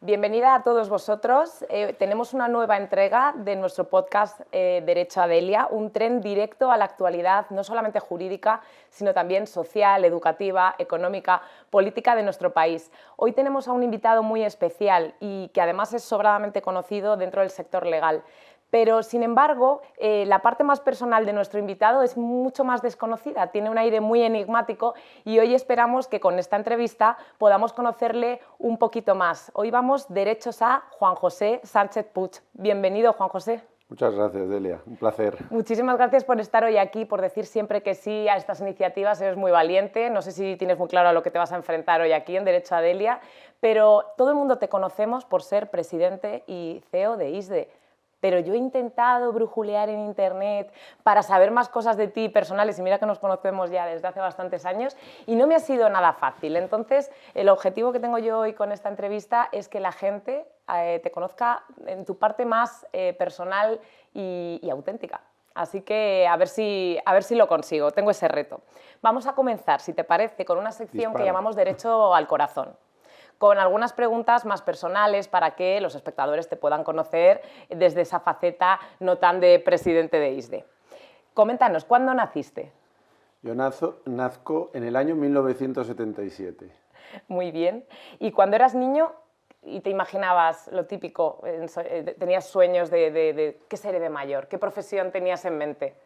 Bienvenida a todos vosotros. Tenemos una nueva entrega de nuestro podcast Derecho a Delia, un tren directo a la actualidad, no solamente jurídica, sino también social, educativa, económica, política de nuestro país. Hoy tenemos a un invitado muy especial y que además es sobradamente conocido dentro del sector legal. Pero, sin embargo, la parte más personal de nuestro invitado es mucho más desconocida, tiene un aire muy enigmático y hoy esperamos que con esta entrevista podamos conocerle un poquito más. Hoy vamos derechos a Juan José Sánchez Puig. Bienvenido, Juan José. Muchas gracias, Delia. Un placer. Muchísimas gracias por estar hoy aquí, por decir siempre que sí a estas iniciativas. Eres muy valiente. No sé si tienes muy claro a lo que te vas a enfrentar hoy aquí en Derecho a Delia, pero todo el mundo te conocemos por ser presidente y CEO de ISDE. Pero yo he intentado brujulear en internet para saber más cosas de ti personales, y mira que nos conocemos ya desde hace bastantes años, y no me ha sido nada fácil. Entonces, el objetivo que tengo yo hoy con esta entrevista es que la gente te conozca en tu parte más personal y auténtica. Así que a ver si lo consigo, tengo ese reto. Vamos a comenzar, si te parece, con una sección que llamamos Derecho al Corazón, con algunas preguntas más personales para que los espectadores te puedan conocer desde esa faceta no tan de presidente de ISDE. Coméntanos, ¿cuándo naciste? Yo nazco en el año 1977. Muy bien. ¿Y cuando eras niño y te imaginabas lo típico, tenías sueños de qué seré de mayor? ¿Qué profesión tenías en mente?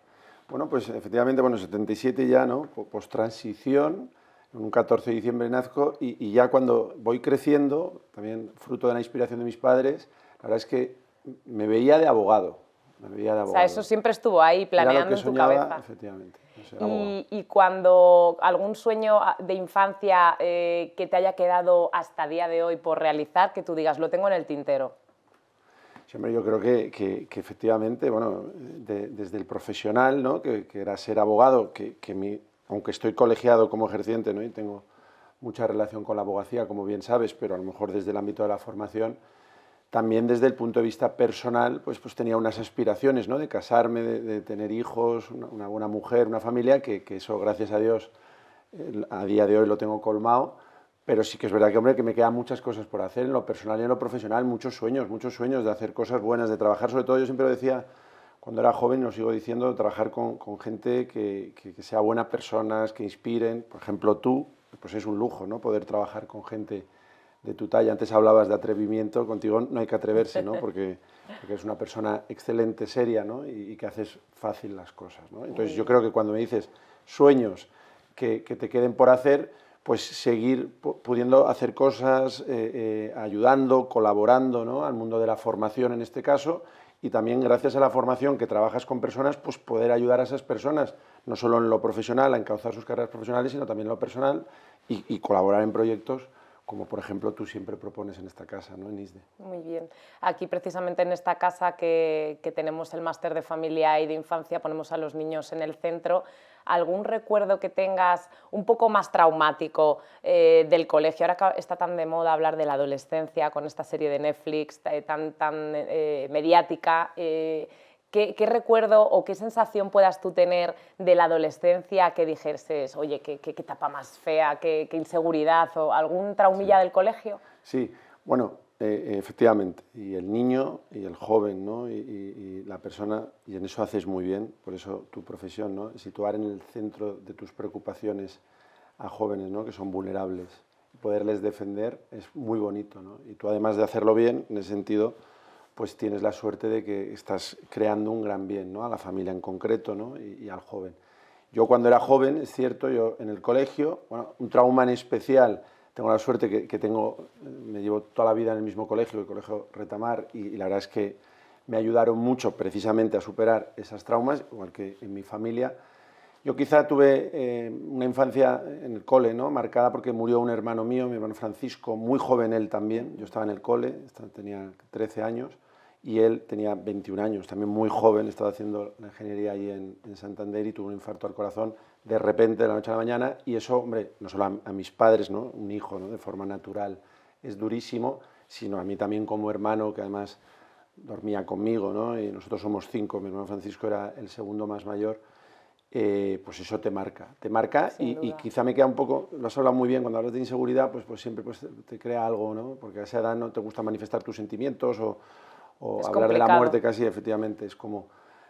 Bueno, pues efectivamente, 77 ya, ¿no? Post-transición. Un 14 de diciembre nazco y ya cuando voy creciendo, también fruto de la inspiración de mis padres, la verdad es que me veía de abogado. O sea, eso siempre estuvo ahí planeando en tu cabeza. Efectivamente. Y cuando algún sueño de infancia que te haya quedado hasta día de hoy por realizar, que tú digas, lo tengo en el tintero. Sí, hombre, yo creo que efectivamente, bueno, desde el profesional, ¿no? que era ser abogado, aunque estoy colegiado como ejerciente, ¿no? y tengo mucha relación con la abogacía, como bien sabes, pero a lo mejor desde el ámbito de la formación, también desde el punto de vista personal, pues tenía unas aspiraciones, ¿no? de casarme, de tener hijos, una buena mujer, una familia, que eso, gracias a Dios, a día de hoy lo tengo colmado, pero sí que es verdad que, hombre, que me quedan muchas cosas por hacer en lo personal y en lo profesional, muchos sueños de hacer cosas buenas, de trabajar, sobre todo yo siempre lo decía, cuando era joven, lo sigo diciendo, trabajar con gente que sea buena personas, que inspiren. Por ejemplo, tú, pues es un lujo, ¿no? Poder trabajar con gente de tu talla. Antes hablabas de atrevimiento, contigo no hay que atreverse, ¿no? Porque eres una persona excelente, seria, ¿no? y que haces fácil las cosas, ¿no? Entonces yo creo que cuando me dices sueños que te queden por hacer, pues seguir pudiendo hacer cosas, ayudando, colaborando, ¿no? al mundo de la formación en este caso, y también gracias a la formación que trabajas con personas, pues poder ayudar a esas personas, no solo en lo profesional, a encauzar sus carreras profesionales, sino también en lo personal y colaborar en proyectos como por ejemplo tú siempre propones en esta casa, ¿no? en ISDE. Muy bien. Aquí precisamente en esta casa que tenemos el máster de familia y de infancia, ponemos a los niños en el centro. ¿Algún recuerdo que tengas un poco más traumático del colegio? Ahora está tan de moda hablar de la adolescencia con esta serie de Netflix tan mediática. ¿Qué recuerdo o qué sensación puedas tú tener de la adolescencia que dijeses, oye, qué etapa más fea, qué inseguridad o algún traumilla del colegio? Sí, bueno, efectivamente, y el niño y el joven, ¿no? y la persona, y en eso haces muy bien, por eso tu profesión, ¿no? Situar en el centro de tus preocupaciones a jóvenes, ¿no? que son vulnerables, poderles defender es muy bonito, ¿no? Y tú, además de hacerlo bien, en ese sentido, pues tienes la suerte de que estás creando un gran bien, ¿no? a la familia en concreto, ¿no? y al joven. Yo cuando era joven, es cierto, yo en el colegio, bueno, un trauma en especial, tengo la suerte me llevo toda la vida en el mismo colegio, el Colegio Retamar, y la verdad es que me ayudaron mucho precisamente a superar esas traumas, igual que en mi familia. Yo quizá tuve una infancia en el cole, ¿no? marcada porque murió un hermano mío, mi hermano Francisco, muy joven él también. Yo estaba en el cole, tenía 13 años, y él tenía 21 años, también muy joven, estaba haciendo la ingeniería ahí en Santander y tuvo un infarto al corazón de repente, de la noche a la mañana, y eso, hombre, no solo a mis padres, ¿no? un hijo, ¿no? de forma natural, es durísimo, sino a mí también como hermano, que además dormía conmigo, ¿no? y nosotros somos 5, mi hermano Francisco era el segundo más mayor, pues eso te marca y duda. quizá me queda un poco, lo has hablado muy bien, cuando hablas de inseguridad, pues siempre pues, te crea algo, ¿no? Porque a esa edad no te gusta manifestar tus sentimientos o Es hablar de la complicado. muerte casi, efectivamente, es como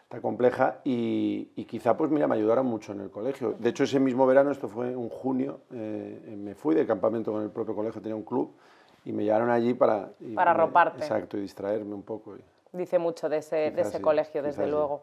tan compleja y quizá pues mira, me ayudaron mucho en el colegio. De hecho, ese mismo verano, esto fue en junio, me fui de campamento con el propio colegio, tenía un club y me llevaron allí para... Para arroparte. Exacto, y distraerme un poco. Dice mucho de ese Sí, colegio, desde quizás luego.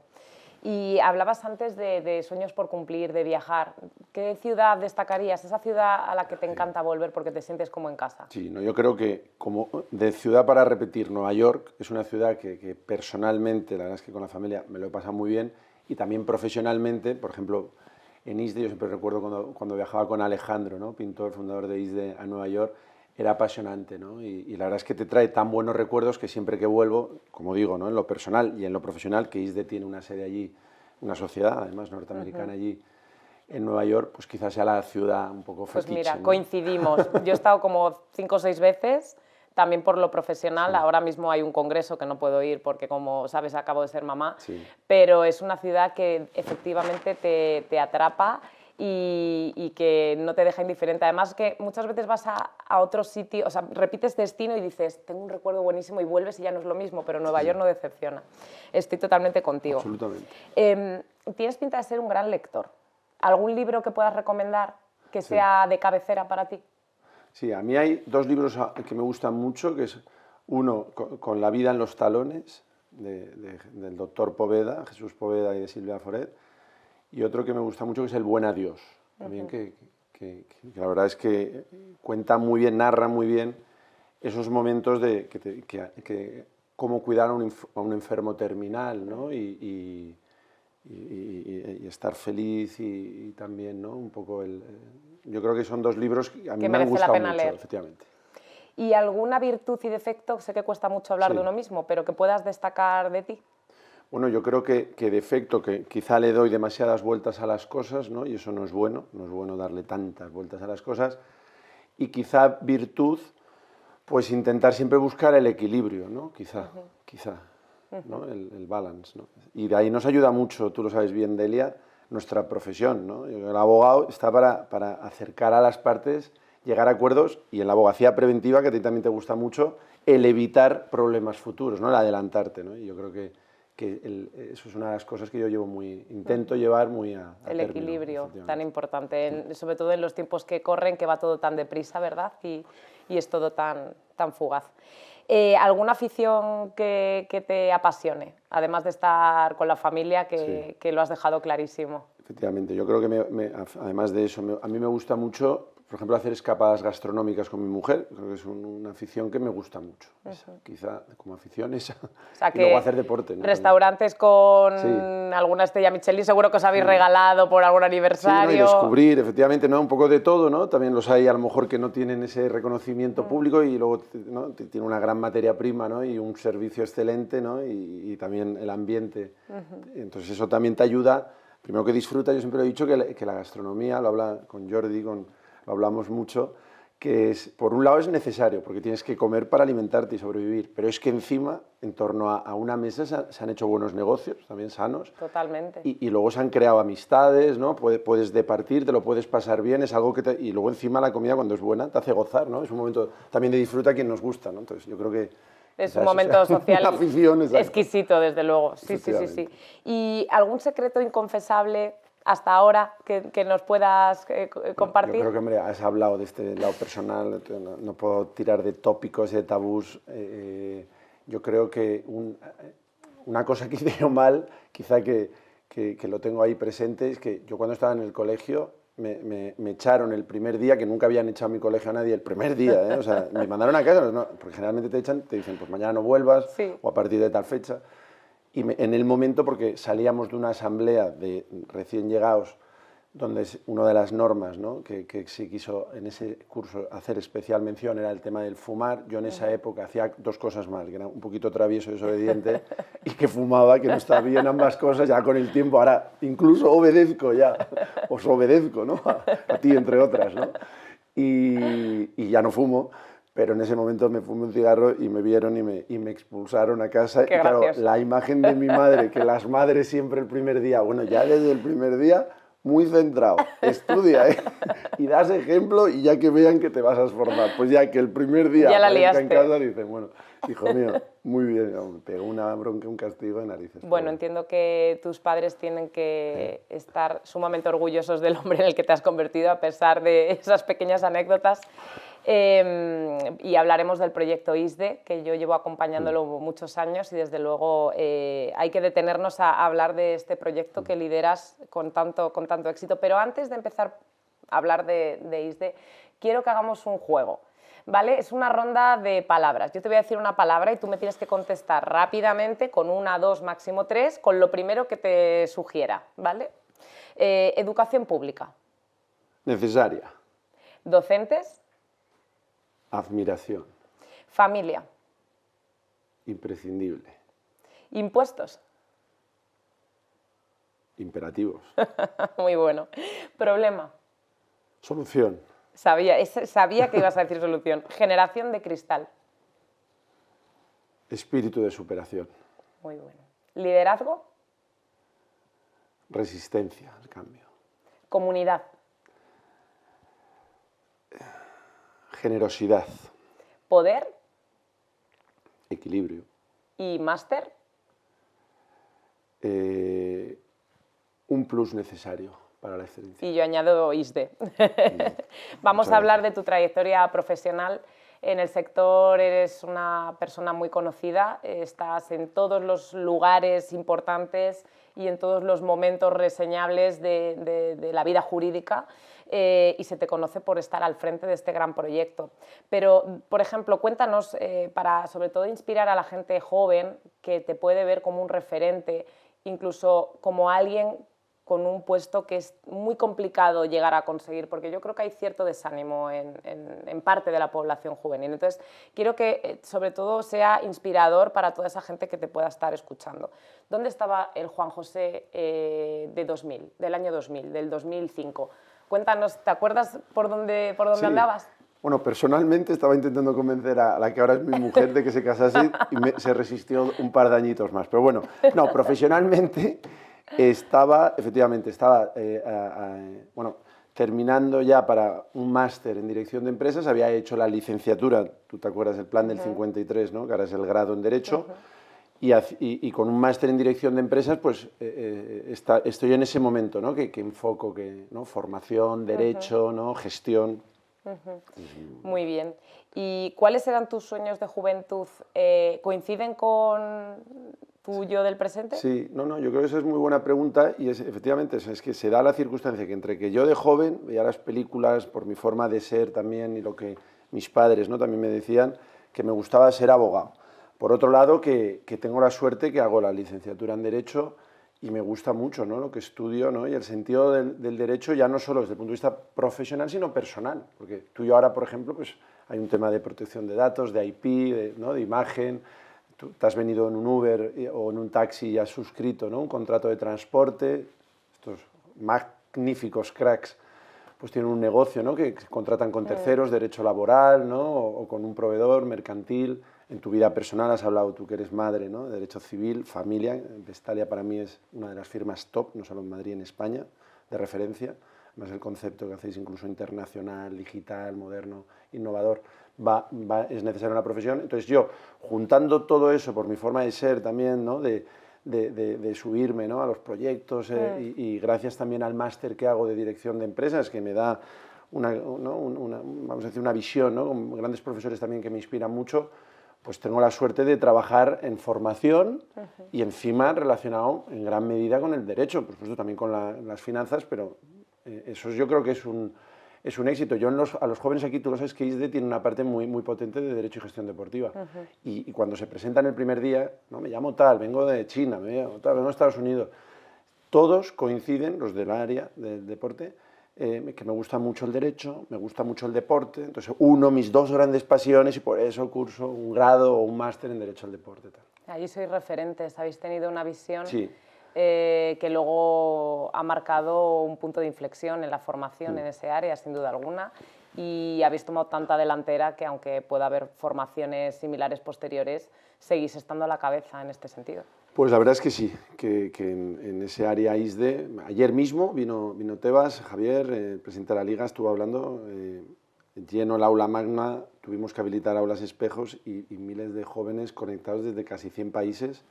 Y hablabas antes de sueños por cumplir, de viajar. ¿Qué ciudad destacarías? Esa ciudad a la que te encanta volver porque te sientes como en casa. Sí, no, yo creo que como de ciudad para repetir, Nueva York es una ciudad que personalmente, la verdad es que con la familia me lo he pasado muy bien y también profesionalmente, por ejemplo, en ISDE, yo siempre recuerdo cuando viajaba con Alejandro, ¿no? Pintor, fundador de ISDE a Nueva York, era apasionante, ¿no? Y la verdad es que te trae tan buenos recuerdos que siempre que vuelvo, como digo, ¿no? En lo personal y en lo profesional, que ISDE tiene una sede allí, una sociedad además norteamericana allí en Nueva York, pues quizás sea la ciudad un poco Pues fetiche, mira, ¿no? coincidimos. Yo he estado como 5 o 6 veces, también por lo profesional. Sí. Ahora mismo hay un congreso que no puedo ir porque, como sabes, acabo de ser mamá. Sí. Pero es una ciudad que efectivamente te atrapa y que no te deja indiferente. Además, que muchas veces vas a otro sitio, o sea, repites destino y dices, tengo un recuerdo buenísimo y vuelves y ya no es lo mismo, pero Nueva York no decepciona. Estoy totalmente contigo. Absolutamente. Tienes pinta de ser un gran lector. ¿Algún libro que puedas recomendar que sea de cabecera para ti? Sí, a mí hay 2 libros que me gustan mucho, que es uno con La vida en los talones, del doctor Poveda, Jesús Poveda y de Silvia Foret, y otro que me gusta mucho que es El buen adiós, también que la verdad es que cuenta muy bien, narra muy bien esos momentos de cómo cuidar a un enfermo terminal, ¿no? y estar feliz y también, ¿no? Un poco yo creo que son 2 libros que a mí me han gustado mucho, leer. efectivamente. ¿Y alguna virtud y defecto? Sé que cuesta mucho hablar de uno mismo, pero que puedas destacar de ti. Bueno, yo creo que defecto, que quizá le doy demasiadas vueltas a las cosas, ¿no? Y eso no es bueno darle tantas vueltas a las cosas. Y quizá virtud, pues intentar siempre buscar el equilibrio, ¿no? Quizá, ¿no? El balance, ¿no? Y de ahí nos ayuda mucho, tú lo sabes bien, Delia, nuestra profesión, ¿no? El abogado está para acercar a las partes, llegar a acuerdos, y en la abogacía preventiva, que a ti también te gusta mucho, el evitar problemas futuros, ¿no? El adelantarte, ¿no? Y yo creo que eso es una de las cosas que yo intento llevar muy a El término, equilibrio tan importante, sobre todo en los tiempos que corren, que va todo tan deprisa, ¿verdad? Y es todo tan fugaz. ¿Alguna afición que te apasione? Además de estar con la familia, que lo has dejado clarísimo. Efectivamente, yo creo que además de eso, a mí me gusta mucho, por ejemplo, hacer escapadas gastronómicas con mi mujer. Creo que es una afición que me gusta mucho. Quizá como afición esa. O sea, y luego hacer deporte, ¿no? Restaurantes con alguna estrella Michelin, seguro que os habéis regalado por algún aniversario. Sí, ¿no? Y descubrir, efectivamente, ¿no? Un poco de todo, ¿no? También los hay a lo mejor que no tienen ese reconocimiento público y luego, ¿no? Tiene una gran materia prima, ¿no? Y un servicio excelente, ¿no? Y también el ambiente. Entonces eso también te ayuda. Primero que disfruta, yo siempre he dicho que la gastronomía, lo habla con Jordi, lo hablamos mucho, que por un lado es necesario, porque tienes que comer para alimentarte y sobrevivir, pero es que encima, en torno a una mesa, se han hecho buenos negocios, también sanos. Totalmente. Y luego se han creado amistades, ¿no? Puedes departir, te lo puedes pasar bien, es algo y luego encima la comida cuando es buena te hace gozar, ¿no? Es un momento también de disfruta a quien nos gusta, ¿no? Entonces yo creo que es un momento social exquisito, desde luego. Sí. ¿Y algún secreto inconfesable hasta ahora que nos puedas compartir? Yo creo que, hombre, has hablado de este lado personal, no puedo tirar de tópicos y de tabús. Yo creo que una cosa que hice yo mal, quizá que lo tengo ahí presente, es que yo cuando estaba en el colegio me echaron el primer día, que nunca habían echado a mi colegio a nadie el primer día, ¿eh? O sea, me mandaron a casa, ¿no? Porque generalmente te dicen, pues mañana no vuelvas, o a partir de tal fecha. Y en el momento, porque salíamos de una asamblea de recién llegados, donde una de las normas, ¿no? que se quiso en ese curso hacer especial mención era el tema del fumar. Yo en esa época hacía 2 cosas mal, que era un poquito travieso y desobediente, y que fumaba, que no estaba bien ambas cosas. Ya con el tiempo, ahora incluso obedezco ya, os obedezco, ¿no? a ti entre otras, ¿no? Y ya no fumo. pero en ese momento me fumé un cigarro y me vieron y me expulsaron a casa. Qué y claro, gracioso. la imagen de mi madre, que las madres siempre el primer día, bueno, ya desde el primer día, muy centrado, estudia, ¿eh? Y das ejemplo y ya que vean que te vas a esforzar. Pues ya que el primer día Ya la aparezca en liaste. casa, dicen, bueno, hijo mío, muy bien, no, me pegó una bronca, un castigo de narices. Bueno, entiendo que tus padres tienen que estar sumamente orgullosos del hombre en el que te has convertido, a pesar de esas pequeñas anécdotas. Y hablaremos del proyecto ISDE, que yo llevo acompañándolo muchos años y desde luego hay que detenernos a hablar de este proyecto que lideras con tanto éxito. Pero antes de empezar a hablar de ISDE, quiero que hagamos un juego. ¿Vale? Es una ronda de palabras. Yo te voy a decir una palabra y tú me tienes que contestar rápidamente con una, dos, máximo tres, con lo primero que te sugiera. ¿Vale? Educación pública. Necesaria. Docentes. Admiración. Familia. Imprescindible. Impuestos. Imperativos. Muy bueno. Problema. Solución. Sabía que ibas a decir solución. Generación de cristal. Espíritu de superación. Muy bueno. Liderazgo. Resistencia al cambio. Comunidad. Generosidad. Poder. Equilibrio. Y máster. Un plus necesario para la excelencia. Y yo añado ISDE. Vamos a hablar de tu trayectoria profesional. En el sector eres una persona muy conocida, estás en todos los lugares importantes y en todos los momentos reseñables de la vida jurídica y se te conoce por estar al frente de este gran proyecto. Pero, por ejemplo, cuéntanos, para sobre todo inspirar a la gente joven que te puede ver como un referente, incluso como alguien con un puesto que es muy complicado llegar a conseguir, porque yo creo que hay cierto desánimo en parte de la población juvenil. Entonces, quiero que sobre todo sea inspirador para toda esa gente que te pueda estar escuchando. ¿Dónde estaba el Juan José de 2000, del año 2000, del 2005? Cuéntanos, ¿te acuerdas por dónde Sí. andabas? Bueno, personalmente estaba intentando convencer a la que ahora es mi mujer de que se casase y se resistió un par de añitos más. Pero bueno, no, profesionalmente efectivamente, estaba bueno, terminando ya para un máster en dirección de empresas, había hecho la licenciatura, tú te acuerdas del plan del 53, ¿no? Que ahora es el grado en Derecho, y con un máster en dirección de empresas, pues estoy en ese momento, ¿no? Que enfoco, ¿no? Formación, derecho, ¿no? Gestión. Muy bien. ¿Y cuáles eran tus sueños de juventud? ¿Coinciden con tu yo del presente? Sí, no, yo creo que esa es muy buena pregunta y efectivamente es que se da la circunstancia que entre que yo de joven veía las películas por mi forma de ser también y lo que mis padres, ¿no? También me decían que me gustaba ser abogado. Por otro lado, que tengo la suerte que hago la licenciatura en Derecho y me gusta mucho, ¿no? Lo que estudio, ¿no? Y el sentido del derecho ya no solo desde el punto de vista profesional, sino personal. Porque tú y yo ahora, por ejemplo, pues hay un tema de protección de datos, de IP, ¿no? De imagen. Tú te has venido en un Uber o en un taxi y has suscrito, ¿no? Un contrato de transporte. Estos magníficos cracks pues tienen un negocio, ¿no? Que contratan con terceros, derecho laboral, ¿no? O con un proveedor mercantil. En tu vida personal has hablado, tú que eres madre, ¿no? De derecho civil, familia. Vestalia para mí es una de las firmas top, no solo en Madrid, en España, de referencia. Además el concepto que hacéis incluso internacional, digital, moderno, innovador, es necesario en la profesión. Entonces yo, juntando todo eso por mi forma de ser también, ¿no? de subirme, ¿no? A los proyectos y gracias también al máster que hago de dirección de empresas, que me da vamos a decir, una visión, ¿no? Con grandes profesores también que me inspiran mucho, pues tengo la suerte de trabajar en formación y encima relacionado en gran medida con el derecho, por supuesto también con las finanzas, pero eso yo creo que es un éxito. Yo a los jóvenes aquí, tú lo sabes que ISDE tiene una parte muy, muy potente de derecho y gestión deportiva. Y cuando se presentan el primer día, no, me llamo tal, vengo de China, vengo de Estados Unidos, todos coinciden, los del área del deporte, que me gusta mucho el derecho, me gusta mucho el deporte, entonces uno mis dos grandes pasiones y por eso curso un grado o un máster en derecho al deporte. Allí sois referentes, habéis tenido una visión sí. Que luego ha marcado un punto de inflexión en la formación en ese área, sin duda alguna. y habéis tomado tanta delantera que aunque pueda haber formaciones similares posteriores, seguís estando a la cabeza en este sentido. Pues la verdad es que sí, que en ese área ISDE, ayer mismo vino Tebas, Javier, el presidente de la Liga, estuvo hablando, lleno el aula magna, tuvimos que habilitar aulas espejos y miles de jóvenes conectados desde casi 100 países.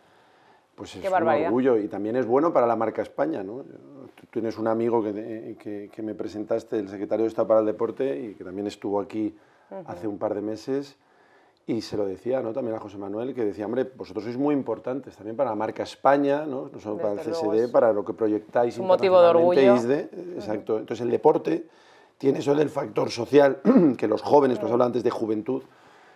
Pues es un orgullo y también es bueno para la marca España, ¿no? Tú tienes un amigo que me presentaste, el secretario de Estado para el Deporte, y que también estuvo aquí hace un par de meses, y se lo decía, ¿no?, también a José Manuel, que decía, hombre, vosotros sois muy importantes también para la marca España, no solo para el CSD, para lo que proyectáis internacionalmente, ISDE, exacto. Entonces el deporte tiene eso del factor social, que los jóvenes, tú has hablado antes de juventud,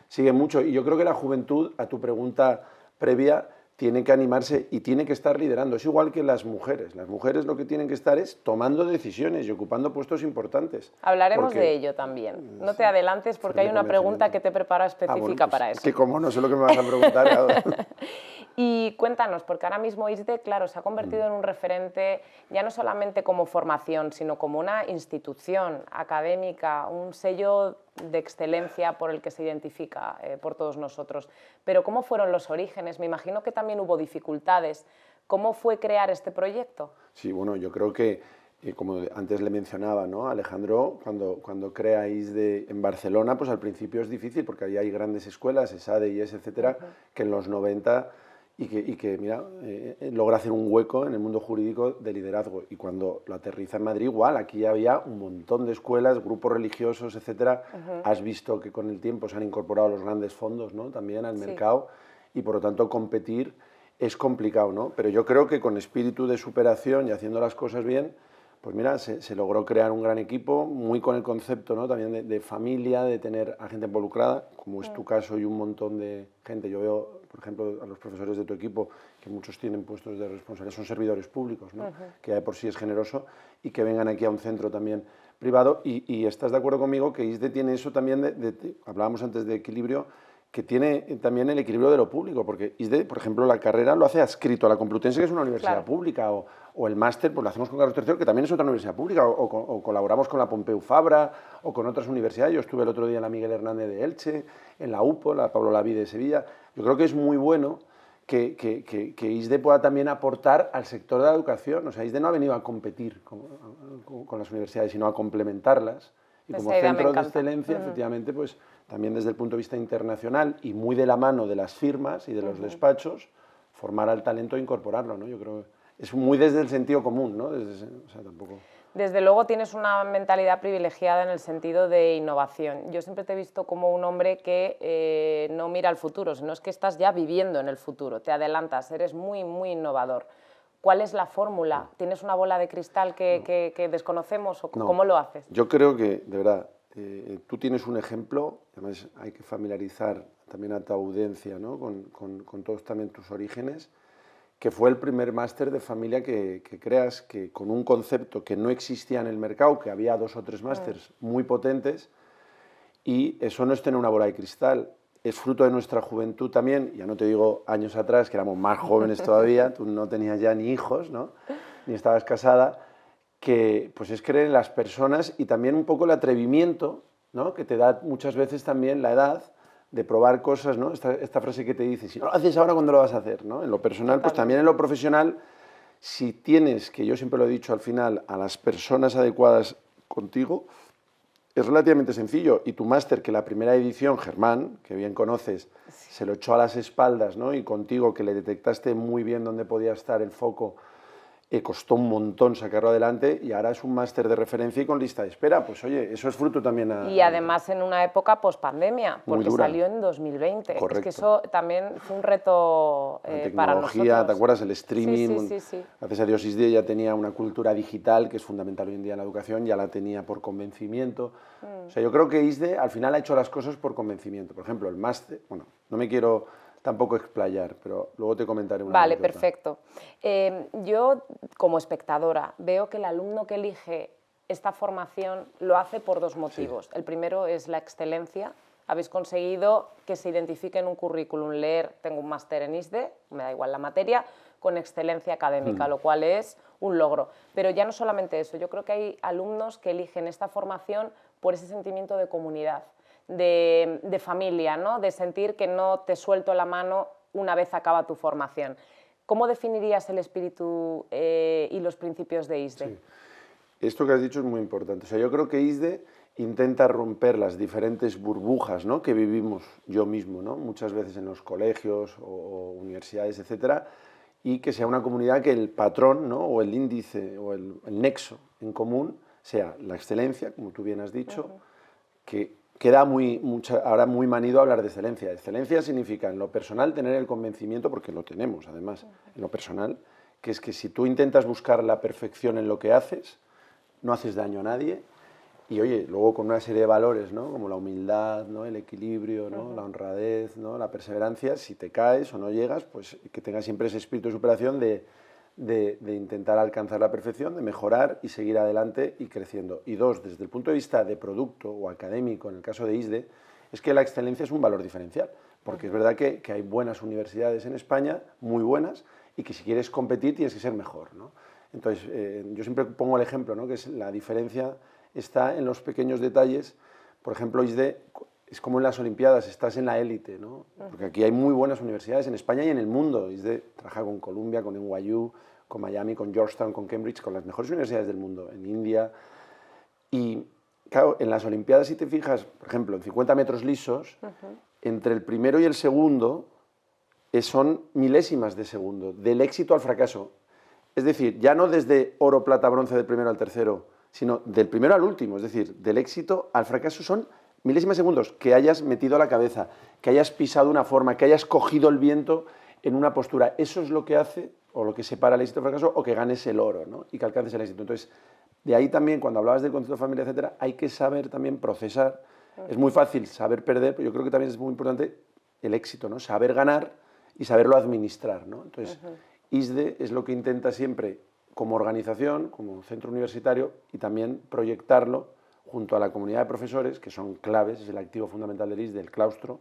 siguen mucho, y yo creo que la juventud, a tu pregunta previa, tiene que animarse y tiene que estar liderando. Es igual que las mujeres. Las mujeres lo que tienen que estar es tomando decisiones y ocupando puestos importantes. Hablaremos de ello también. No te adelantes porque hay una pregunta que te prepara específica para eso. Que como no sé lo que me vas a preguntar ahora. Y cuéntanos, porque ahora mismo ISDE, claro, se ha convertido en un referente ya no solamente como formación, sino como una institución académica, un sello de excelencia por el que se identifica por todos nosotros. Pero ¿cómo fueron los orígenes? Me imagino que también hubo dificultades. ¿Cómo fue crear este proyecto? Sí, bueno, yo creo que, como antes le mencionaba, ¿no?, Alejandro, cuando crea ISDE en Barcelona, pues al principio es difícil porque ahí hay grandes escuelas, ESADE, IES, etcétera, que en los 90 y que mira, logra hacer un hueco en el mundo jurídico de liderazgo. Y cuando lo aterriza en Madrid, igual, aquí había un montón de escuelas, grupos religiosos, etcétera. Has visto que con el tiempo se han incorporado los grandes fondos, ¿no?, también al mercado, y por lo tanto competir es complicado, ¿no? Pero yo creo que con espíritu de superación y haciendo las cosas bien, pues mira, se logró crear un gran equipo, muy con el concepto, ¿no?, también de familia, de tener a gente involucrada, como es tu caso y un montón de gente. Yo veo, por ejemplo, a los profesores de tu equipo, que muchos tienen puestos de responsabilidad, son servidores públicos, ¿no?, que de por sí es generoso, y que vengan aquí a un centro también privado. Y estás de acuerdo conmigo que ISDE tiene eso también, hablábamos antes de equilibrio, que tiene también el equilibrio de lo público, porque ISDE, por ejemplo, la carrera lo hace adscrito a la Complutense, que es una universidad pública, o el máster pues lo hacemos con Carlos III, que también es otra universidad pública, o colaboramos con la Pompeu Fabra, o con otras universidades. Yo estuve el otro día en la Miguel Hernández de Elche, en la UPO, la Pablo Laví de Sevilla. Yo creo que es muy bueno que ISDE pueda también aportar al sector de la educación. O sea, ISDE no ha venido a competir con las universidades, sino a complementarlas. Y como centro de excelencia, efectivamente, pues también desde el punto de vista internacional y muy de la mano de las firmas y de los despachos, formar al talento e incorporarlo, ¿no? Yo creo que es muy desde el sentido común, ¿no? O sea, tampoco... Desde luego tienes una mentalidad privilegiada en el sentido de innovación. Yo siempre te he visto como un hombre que no mira al futuro, sino es que estás ya viviendo en el futuro, te adelantas, eres muy, muy innovador. ¿Cuál es la fórmula? ¿Tienes una bola de cristal que desconocemos o cómo lo haces? Yo creo que, de verdad, tú tienes un ejemplo, además hay que familiarizar también a tu audiencia, ¿no?, con todos también tus orígenes, que fue el primer máster de familia que creas, que con un concepto que no existía en el mercado, que había 2 o 3 másters muy potentes, y eso no es tener una bola de cristal, es fruto de nuestra juventud también. Ya no te digo años atrás, que éramos más jóvenes todavía, tú no tenías ya ni hijos, ¿no?, ni estabas casada, que pues es creer en las personas y también un poco el atrevimiento, ¿no?, que te da muchas veces también la edad de probar cosas, ¿no? Esta frase que te dice, si no lo haces ahora, ¿cuándo lo vas a hacer?, ¿no? En lo personal, pues también en lo profesional, si tienes, que yo siempre lo he dicho al final, a las personas adecuadas contigo, es relativamente sencillo. Y tu máster, que la primera edición, Germán, que bien conoces, se lo echó a las espaldas, ¿no?, y contigo, que le detectaste muy bien dónde podía estar el foco, costó un montón sacarlo adelante, y ahora es un máster de referencia y con lista de espera. Pues oye, eso es fruto también Y además en una época post-pandemia, porque salió en 2020. Correcto. Es que eso también fue un reto para nosotros. La tecnología, ¿te acuerdas? El streaming. Sí. Gracias a Dios ISDE ya tenía una cultura digital que es fundamental hoy en día en la educación, ya la tenía por convencimiento. O sea, yo creo que ISDE al final ha hecho las cosas por convencimiento. Por ejemplo, el máster, bueno, no me quiero tampoco explayar, pero luego te comentaré una Vale, anécdota. Perfecto. Yo, como espectadora, veo que el alumno que elige esta formación lo hace por 2 motivos. Sí. El primero es la excelencia. Habéis conseguido que se identifique en un currículum leer, tengo un máster en ISDE, me da igual la materia, con excelencia académica, lo cual es un logro. Pero ya no solamente eso, yo creo que hay alumnos que eligen esta formación por ese sentimiento de comunidad, de familia, ¿no? De sentir que no te suelto la mano una vez acaba tu formación. ¿Cómo definirías el espíritu y los principios de ISDE? Sí. Esto que has dicho es muy importante. O sea, yo creo que ISDE intenta romper las diferentes burbujas, ¿no?, que vivimos yo mismo, ¿no?, muchas veces en los colegios o universidades, etcétera, y que sea una comunidad que el patrón, ¿no?, o el índice o el nexo en común sea la excelencia, como tú bien has dicho, que queda ahora muy manido hablar de excelencia. Excelencia significa en lo personal tener el convencimiento, porque lo tenemos además, en lo personal, que es que si tú intentas buscar la perfección en lo que haces, no haces daño a nadie. Y oye, luego con una serie de valores, ¿no?, como la humildad, ¿no?, el equilibrio, ¿no?, la honradez, ¿no?, la perseverancia, si te caes o no llegas, pues que tengas siempre ese espíritu de superación de intentar alcanzar la perfección, de mejorar y seguir adelante y creciendo. Y dos, desde el punto de vista de producto o académico, en el caso de ISDE, es que la excelencia es un valor diferencial, porque es verdad que hay buenas universidades en España, muy buenas, y que si quieres competir tienes que ser mejor, ¿no? Entonces, yo siempre pongo el ejemplo, ¿no?, que es la diferencia está en los pequeños detalles. Por ejemplo, ISDE es como en las Olimpiadas, estás en la élite, ¿no? Porque aquí hay muy buenas universidades en España y en el mundo. ISDE trabaja con Columbia, con NYU, con Miami, con Georgetown, con Cambridge, con las mejores universidades del mundo, en India. Y claro, en las Olimpiadas, si te fijas, por ejemplo, en 50 metros lisos, entre el primero y el segundo son milésimas de segundo, del éxito al fracaso. Es decir, ya no desde oro, plata, bronce del primero al tercero, sino del primero al último, es decir, del éxito al fracaso son milésimas de segundos, que hayas metido la cabeza, que hayas pisado una forma, que hayas cogido el viento en una postura. Eso es lo que hace, o lo que separa el éxito del fracaso, o que ganes el oro, ¿no?, y que alcances el éxito. Entonces, de ahí también, cuando hablabas del concepto de familia, etcétera, hay que saber también procesar. Es muy fácil saber perder, pero yo creo que también es muy importante el éxito, ¿no?, saber ganar y saberlo administrar, ¿no? Entonces, ISDE es lo que intenta siempre, como organización, como centro universitario, y también proyectarlo junto a la comunidad de profesores, que son claves, es el activo fundamental del ISDE, del claustro,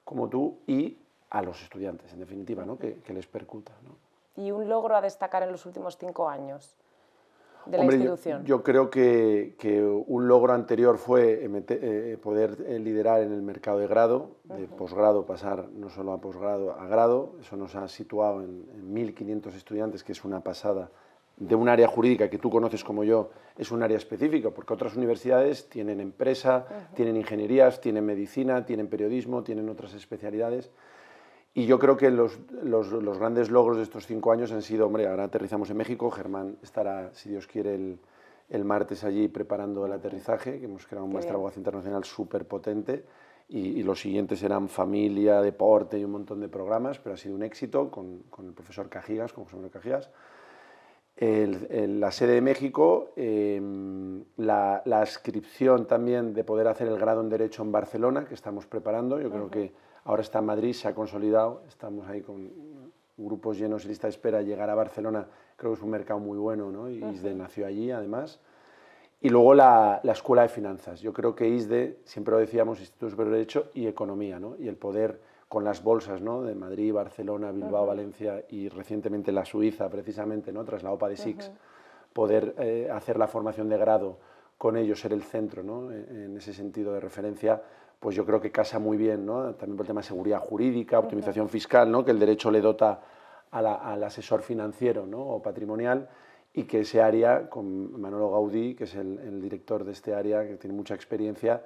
como tú, y a los estudiantes, en definitiva, ¿no?, que les percuta, ¿no? ¿Y un logro a destacar en los últimos 5 años de la Hombre, institución? yo creo que un logro anterior fue poder liderar en el mercado de grado, de posgrado, pasar no solo a posgrado, a grado. Eso nos ha situado en 1.500 estudiantes, que es una pasada, de un área jurídica que tú conoces como yo, es un área específica, porque otras universidades tienen empresa, tienen ingenierías, tienen medicina, tienen periodismo, tienen otras especialidades. Y yo creo que los grandes logros de estos 5 años han sido, hombre, ahora aterrizamos en México, Germán estará, si Dios quiere, el martes allí preparando el aterrizaje, que hemos creado un máster de abogacía internacional súper potente, y los siguientes serán familia, deporte y un montón de programas, pero ha sido un éxito con el profesor Cajigas, con José Manuel Cajigas. La sede de México, la inscripción también de poder hacer el grado en Derecho en Barcelona, que estamos preparando. Yo creo que ahora está en Madrid, se ha consolidado, estamos ahí con grupos llenos y lista de espera. Llegar a Barcelona creo que es un mercado muy bueno, ¿no? Y ISDE nació allí, además. Y luego la Escuela de Finanzas. Yo creo que ISDE, siempre lo decíamos, Instituto Superior de Derecho y Economía, ¿no? Y el poder con las bolsas, ¿no?, de Madrid, Barcelona, Bilbao, Valencia y recientemente la Suiza, precisamente, ¿no?, tras la OPA de SIX, poder hacer la formación de grado con ellos, ser el centro, ¿no?, en ese sentido de referencia, pues yo creo que casa muy bien, ¿no?, también por el tema de seguridad jurídica, optimización fiscal, ¿no?, que el derecho le dota al asesor financiero, ¿no?, o patrimonial, y que ese área, con Manolo Gaudí, que es el director de este área, que tiene mucha experiencia,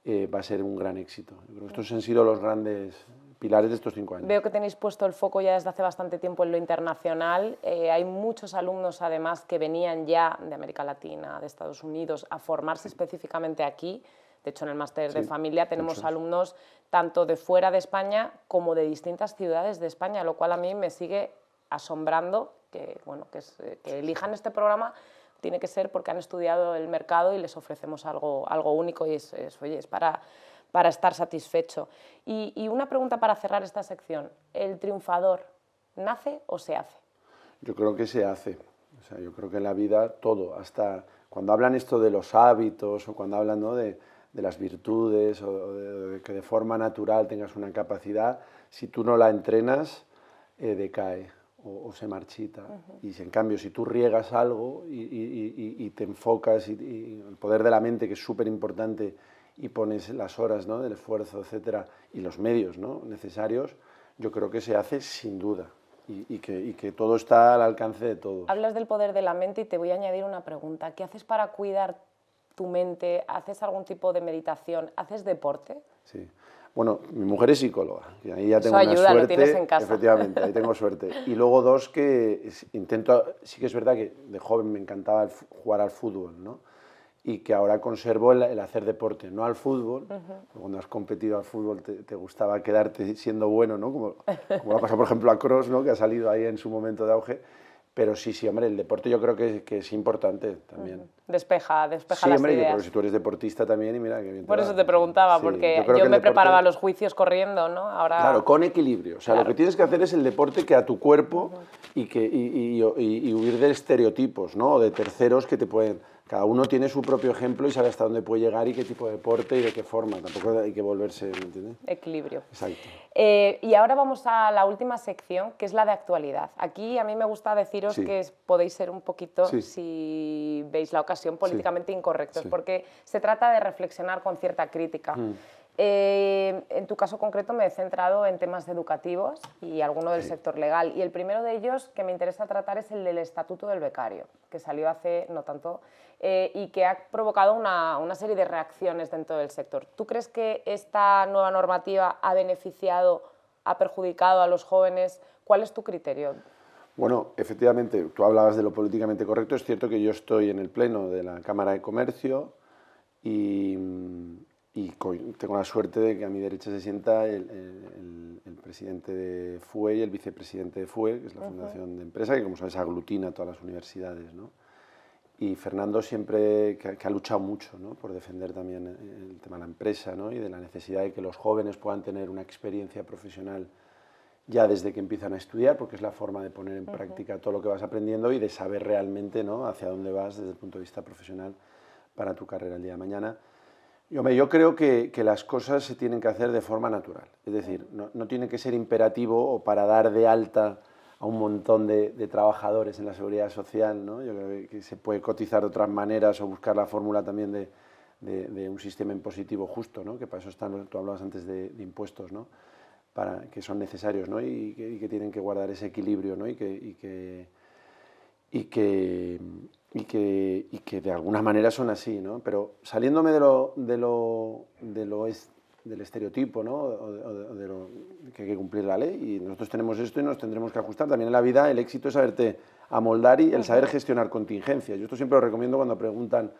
va a ser un gran éxito. Yo creo que estos han sido los grandes pilares de estos 5 años. Veo que tenéis puesto el foco ya desde hace bastante tiempo en lo internacional. Hay muchos alumnos, además, que venían ya de América Latina, de Estados Unidos, a formarse específicamente aquí. De hecho, en el máster de familia tenemos alumnos tanto de fuera de España como de distintas ciudades de España, lo cual a mí me sigue asombrando que, bueno, que elijan este programa. Tiene que ser porque han estudiado el mercado y les ofrecemos algo único, y oye, es para estar satisfecho. Y una pregunta para cerrar esta sección: ¿el triunfador nace o se hace? Yo creo que se hace. O sea, yo creo que en la vida todo, hasta cuando hablan esto de los hábitos o cuando hablan, ¿no?, de las virtudes o de que de forma natural tengas una capacidad, si tú no la entrenas, decae o se marchita. Y si en cambio, si tú riegas algo y te enfocas y el poder de la mente, que es súper importante, y pones las horas, ¿no?, del esfuerzo, etcétera, y los medios, ¿no?, necesarios, yo creo que se hace sin duda y que todo está al alcance de todos. Hablas del poder de la mente y te voy a añadir una pregunta. ¿Qué haces para cuidar tu mente? ¿Haces algún tipo de meditación? ¿Haces deporte? Sí. Bueno, mi mujer es psicóloga, y ahí ya tengo Eso una ayuda, suerte. lo tienes en casa. Efectivamente, ahí tengo suerte. Y luego dos, que intento, sí que es verdad que de joven me encantaba jugar al fútbol, ¿no? Y que ahora conservo el hacer deporte, no al fútbol. Cuando has competido al fútbol te gustaba quedarte siendo bueno, ¿no? Como ha pasado, por ejemplo, a Kroos, ¿no?, que ha salido ahí en su momento de auge. Pero sí, hombre, el deporte yo creo que es importante también. Despeja Sí, las hombre, yo creo ideas. que si tú eres deportista también, y mira que bien Por te eso va. te preguntaba, Sí, porque yo creo que yo el me deporte, preparaba a los juicios corriendo, ¿no? Ahora... claro, con equilibrio. O sea, Claro. lo que tienes que hacer es el deporte que a tu cuerpo y huir de estereotipos, ¿no?, o de terceros que te pueden... Cada uno tiene su propio ejemplo y sabe hasta dónde puede llegar y qué tipo de deporte y de qué forma. Tampoco hay que volverse, ¿me entiendes? Equilibrio. Exacto. Y ahora vamos a la última sección, que es la de actualidad. Aquí a mí me gusta deciros Sí. que podéis ser un poquito, Sí. si veis la ocasión, políticamente incorrectos, Sí. porque se trata de reflexionar con cierta crítica. En tu caso concreto me he centrado en temas educativos y alguno del sector legal. Y el primero de ellos que me interesa tratar es el del Estatuto del Becario, que salió hace no tanto y que ha provocado una serie de reacciones dentro del sector. ¿Tú crees que esta nueva normativa ha beneficiado, ha perjudicado a los jóvenes? ¿Cuál es tu criterio? Bueno, efectivamente, tú hablabas de lo políticamente correcto. Es cierto que yo estoy en el Pleno de la Cámara de Comercio y tengo la suerte de que a mi derecha se sienta el presidente de FUE y el vicepresidente de FUE, que es la Fundación de Empresa, que como sabes aglutina a todas las universidades, ¿no? Y Fernando siempre, que ha luchado mucho, ¿no?, por defender también el tema de la empresa, ¿no?, y de la necesidad de que los jóvenes puedan tener una experiencia profesional ya desde que empiezan a estudiar, porque es la forma de poner en práctica todo lo que vas aprendiendo y de saber realmente, ¿no?, hacia dónde vas desde el punto de vista profesional para tu carrera el día de mañana. Yo creo que las cosas se tienen que hacer de forma natural, es decir, no tiene que ser imperativo o para dar de alta a un montón de trabajadores en la seguridad social, ¿no? Yo creo que se puede cotizar de otras maneras o buscar la fórmula también de un sistema impositivo justo, ¿no?, que para eso están, tú hablabas antes de impuestos, ¿no?, que son necesarios, ¿no?, y que tienen que guardar ese equilibrio, ¿no?, y que de alguna manera son así, ¿no? Pero saliéndome del estereotipo, ¿no?, o de lo que hay que cumplir la ley, y nosotros tenemos esto y nos tendremos que ajustar. También en la vida el éxito es saberte amoldar y el saber gestionar contingencias. Yo esto siempre lo recomiendo cuando preguntan.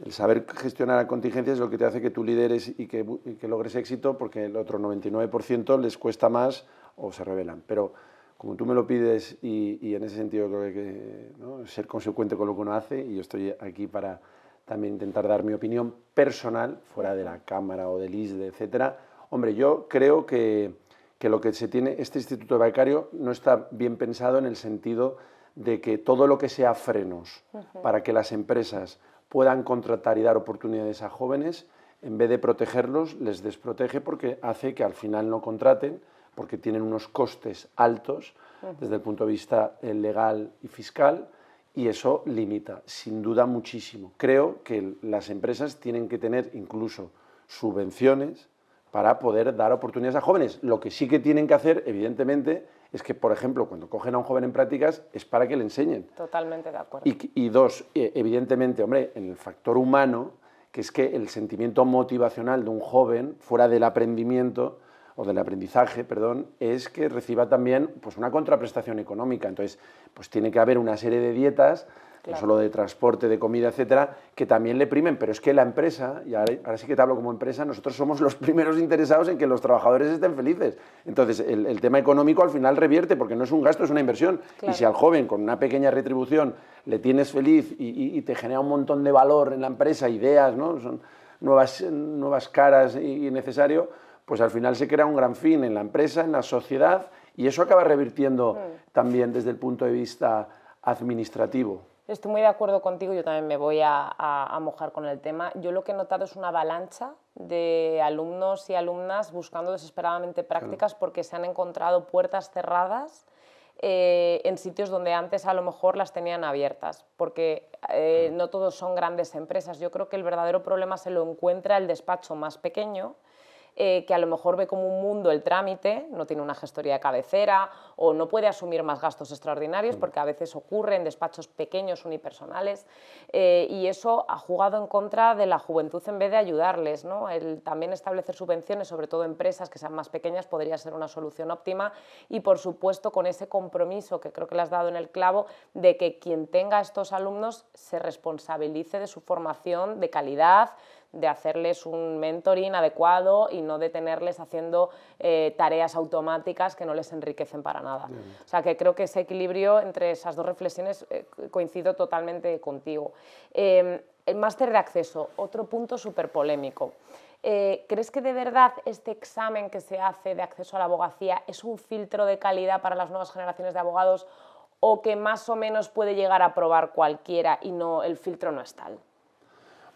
El saber gestionar contingencias es lo que te hace que tú lideres y que logres éxito, porque el otro 99% les cuesta más o se rebelan. Pero como tú me lo pides y en ese sentido creo que hay que, ¿no?, ser consecuente con lo que uno hace, y yo estoy aquí para también intentar dar mi opinión personal, fuera de la Cámara o del ISDE, etcétera. Hombre, yo creo que lo que se tiene, este Instituto de Becario no está bien pensado en el sentido de que todo lo que sea frenos para que las empresas puedan contratar y dar oportunidades a jóvenes, en vez de protegerlos, les desprotege, porque hace que al final no contraten, porque tienen unos costes altos desde el punto de vista legal y fiscal, y eso limita, sin duda, muchísimo. Creo que las empresas tienen que tener incluso subvenciones para poder dar oportunidades a jóvenes. Lo que sí que tienen que hacer, evidentemente, es que, por ejemplo, cuando cogen a un joven en prácticas, es para que le enseñen. Totalmente de acuerdo. Y dos, evidentemente, hombre, en el factor humano, que es que el sentimiento motivacional de un joven, fuera del aprendimiento, o del aprendizaje, perdón, es que reciba también, pues, una contraprestación económica. Entonces, pues tiene que haber una serie de dietas, no solo de transporte, de comida, etcétera, que también le primen. Pero es que la empresa, y ahora sí que te hablo como empresa, nosotros somos los primeros interesados en que los trabajadores estén felices. Entonces, el tema económico al final revierte, porque no es un gasto, es una inversión. Claro. Y si al joven, con una pequeña retribución, le tienes feliz y te genera un montón de valor en la empresa, ideas, ¿no?, son nuevas caras y necesario, pues al final se crea un gran fin en la empresa, en la sociedad, y eso acaba revirtiendo también desde el punto de vista administrativo. Estoy muy de acuerdo contigo, yo también me voy a mojar con el tema. Yo lo que he notado es una avalancha de alumnos y alumnas buscando desesperadamente prácticas, porque se han encontrado puertas cerradas en sitios donde antes a lo mejor las tenían abiertas, porque no todos son grandes empresas. Yo creo que el verdadero problema se lo encuentra el despacho más pequeño, que a lo mejor ve como un mundo el trámite, no tiene una gestoría de cabecera o no puede asumir más gastos extraordinarios, porque a veces ocurre en despachos pequeños, unipersonales, y eso ha jugado en contra de la juventud en vez de ayudarles, ¿no? El también establecer subvenciones, sobre todo empresas que sean más pequeñas, podría ser una solución óptima, y por supuesto con ese compromiso que creo que le has dado en el clavo de que quien tenga estos alumnos se responsabilice de su formación de calidad, de hacerles un mentoring adecuado y no de tenerles haciendo tareas automáticas que no les enriquecen para nada. O sea, que creo que ese equilibrio entre esas dos reflexiones coincido totalmente contigo. El máster de acceso, otro punto súper polémico. ¿Crees que de verdad este examen que se hace de acceso a la abogacía es un filtro de calidad para las nuevas generaciones de abogados, o que más o menos puede llegar a aprobar cualquiera y no, el filtro no es tal?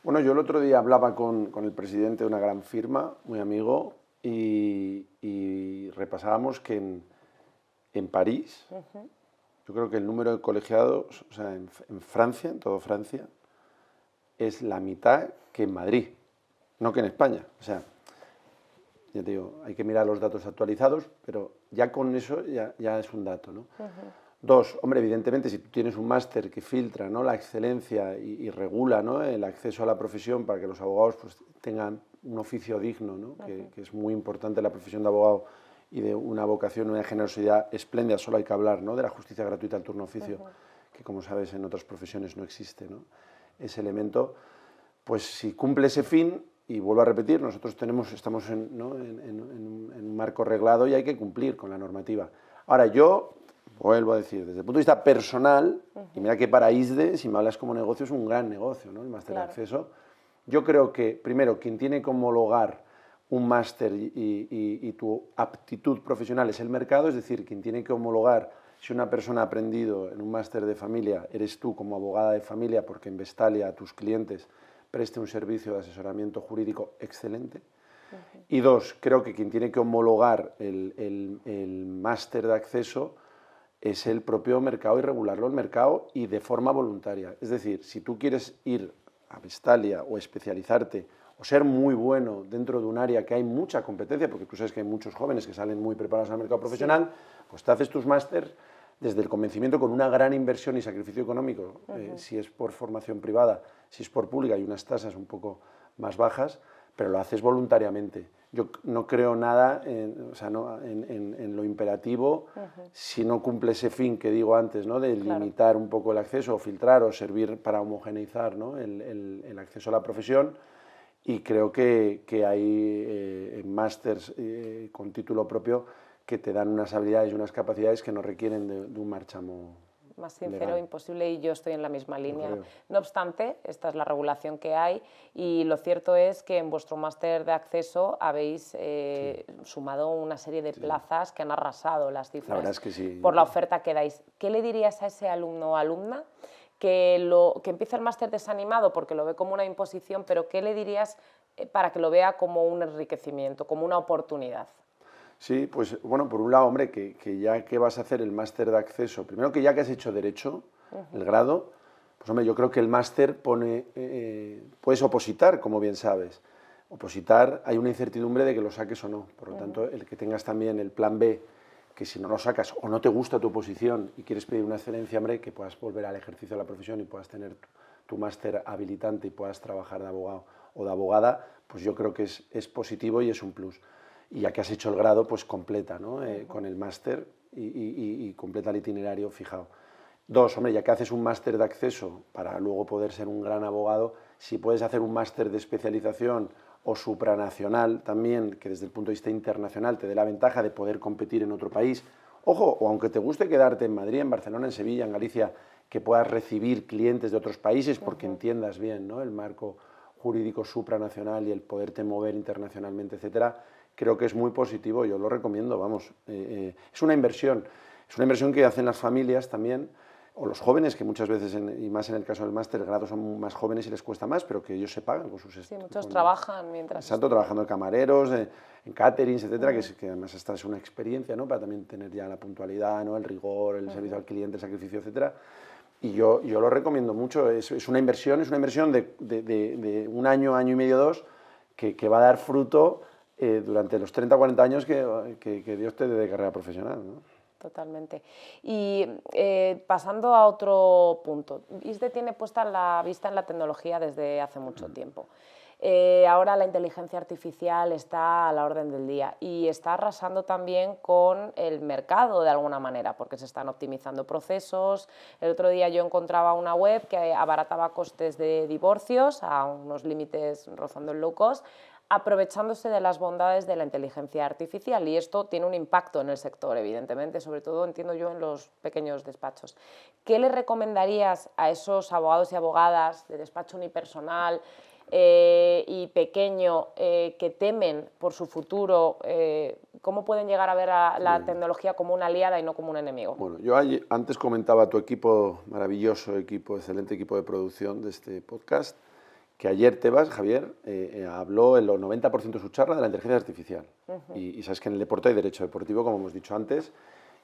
Bueno, yo el otro día hablaba con el presidente de una gran firma, muy amigo, y repasábamos que en París, yo creo que el número de colegiados, o sea, en Francia, en toda Francia, es la mitad que en Madrid, no que en España. O sea, ya te digo, hay que mirar los datos actualizados, pero ya con eso ya es un dato, ¿no? Dos, hombre, evidentemente, si tú tienes un máster que filtra, ¿no?, la excelencia y regula, ¿no?, el acceso a la profesión para que los abogados pues, tengan un oficio digno, ¿no?, que es muy importante la profesión de abogado, y de una vocación, una generosidad espléndida, solo hay que hablar, ¿no?, de la justicia gratuita al turno oficio, que como sabes en otras profesiones no existe, ¿no?, ese elemento, pues si cumple ese fin, y vuelvo a repetir, nosotros estamos en un marco reglado y hay que cumplir con la normativa. Ahora, yo vuelvo a decir, desde el punto de vista personal, y mira que para ISDE, si me hablas como negocio, es un gran negocio, ¿no?, el máster de acceso. Yo creo que, primero, quien tiene que homologar un máster y tu aptitud profesional es el mercado, es decir, quien tiene que homologar si una persona ha aprendido en un máster de familia, eres tú como abogada de familia, porque en Vestalia a tus clientes preste un servicio de asesoramiento jurídico excelente. Y dos, creo que quien tiene que homologar el máster de acceso es el propio mercado, y regularlo el mercado, y de forma voluntaria. Es decir, si tú quieres ir a Vestalia o especializarte o ser muy bueno dentro de un área que hay mucha competencia, porque tú sabes que hay muchos jóvenes que salen muy preparados al mercado profesional, pues te haces tus másters desde el convencimiento, con una gran inversión y sacrificio económico, si es por formación privada, si es por pública, hay unas tasas un poco más bajas, pero lo haces voluntariamente. Yo no creo nada en lo imperativo, si no cumple ese fin que digo antes, ¿no?, de limitar un poco el acceso, o filtrar, o servir para homogeneizar, ¿no?, el acceso a la profesión. Y creo que hay másters con título propio que te dan unas habilidades y unas capacidades que no requieren de un marchamo más sincero legal. Imposible, y yo estoy en la misma línea. No obstante, esta es la regulación que hay, y lo cierto es que en vuestro máster de acceso habéis sumado una serie de plazas que han arrasado las cifras. La verdad es que sí. Por la oferta que dais. ¿Qué le dirías a ese alumno o alumna que empieza el máster desanimado porque lo ve como una imposición, pero qué le dirías para que lo vea como un enriquecimiento, como una oportunidad? Sí, pues bueno, por un lado, hombre, que ya que vas a hacer el máster de acceso, primero que ya que has hecho Derecho, el grado, pues hombre, yo creo que el máster puedes opositar, como bien sabes. Opositar, hay una incertidumbre de que lo saques o no, por lo tanto, el que tengas también el plan B, que si no lo sacas o no te gusta tu oposición y quieres pedir una excelencia, hombre, que puedas volver al ejercicio de la profesión y puedas tener tu máster habilitante y puedas trabajar de abogado o de abogada, pues yo creo que es positivo y es un plus. Y ya que has hecho el grado, pues completa, ¿no?, con el máster y completa el itinerario fijado. Dos, hombre, ya que haces un máster de acceso para luego poder ser un gran abogado, si puedes hacer un máster de especialización o supranacional también, que desde el punto de vista internacional te dé la ventaja de poder competir en otro país, ojo, o aunque te guste quedarte en Madrid, en Barcelona, en Sevilla, en Galicia, que puedas recibir clientes de otros países porque entiendas bien, ¿no?, el marco jurídico supranacional y el poderte mover internacionalmente, etcétera. Creo que es muy positivo, yo lo recomiendo, vamos. Es una inversión que hacen las familias también, o los jóvenes, que muchas veces, y más en el caso del máster, el grado son más jóvenes y les cuesta más, pero que ellos se pagan con sus... Sí, muchos trabajan mientras... Exacto, trabajando de camareros, en caterings, etcétera, que además esta es una experiencia, ¿no? Para también tener ya la puntualidad, ¿no? El rigor, el servicio al cliente, el sacrificio, etcétera. Y yo lo recomiendo mucho, es una inversión de un año, año y medio, 2, que va a dar fruto durante los 30 o 40 años que Dios te dé de carrera profesional, ¿no? Totalmente. Y pasando a otro punto, ISDE tiene puesta la vista en la tecnología desde hace mucho tiempo. Ahora la inteligencia artificial está a la orden del día y está arrasando también con el mercado de alguna manera, porque se están optimizando procesos. El otro día yo encontraba una web que abarataba costes de divorcios a unos límites rozando el low cost, aprovechándose de las bondades de la inteligencia artificial, y esto tiene un impacto en el sector, evidentemente, sobre todo, entiendo yo, en los pequeños despachos. ¿Qué le recomendarías a esos abogados y abogadas de despacho unipersonal y pequeño que temen por su futuro? ¿Cómo pueden llegar a ver a la tecnología como una aliada y no como un enemigo? Bueno, yo antes comentaba a tu equipo, maravilloso equipo, excelente equipo de producción de este podcast, que ayer Tebas, Javier, habló en los 90% de su charla de la inteligencia artificial. Y sabes que en el deporte hay derecho deportivo, como hemos dicho antes,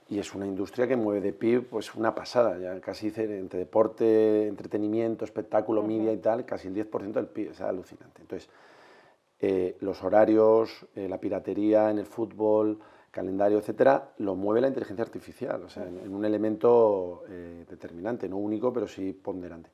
y es una industria que mueve de PIB pues una pasada, ya casi entre deporte, entretenimiento, espectáculo, media y tal, casi el 10% del PIB, es alucinante. Entonces, los horarios, la piratería en el fútbol, calendario, etcétera, lo mueve la inteligencia artificial, o sea, en un elemento determinante, no único, pero sí ponderante.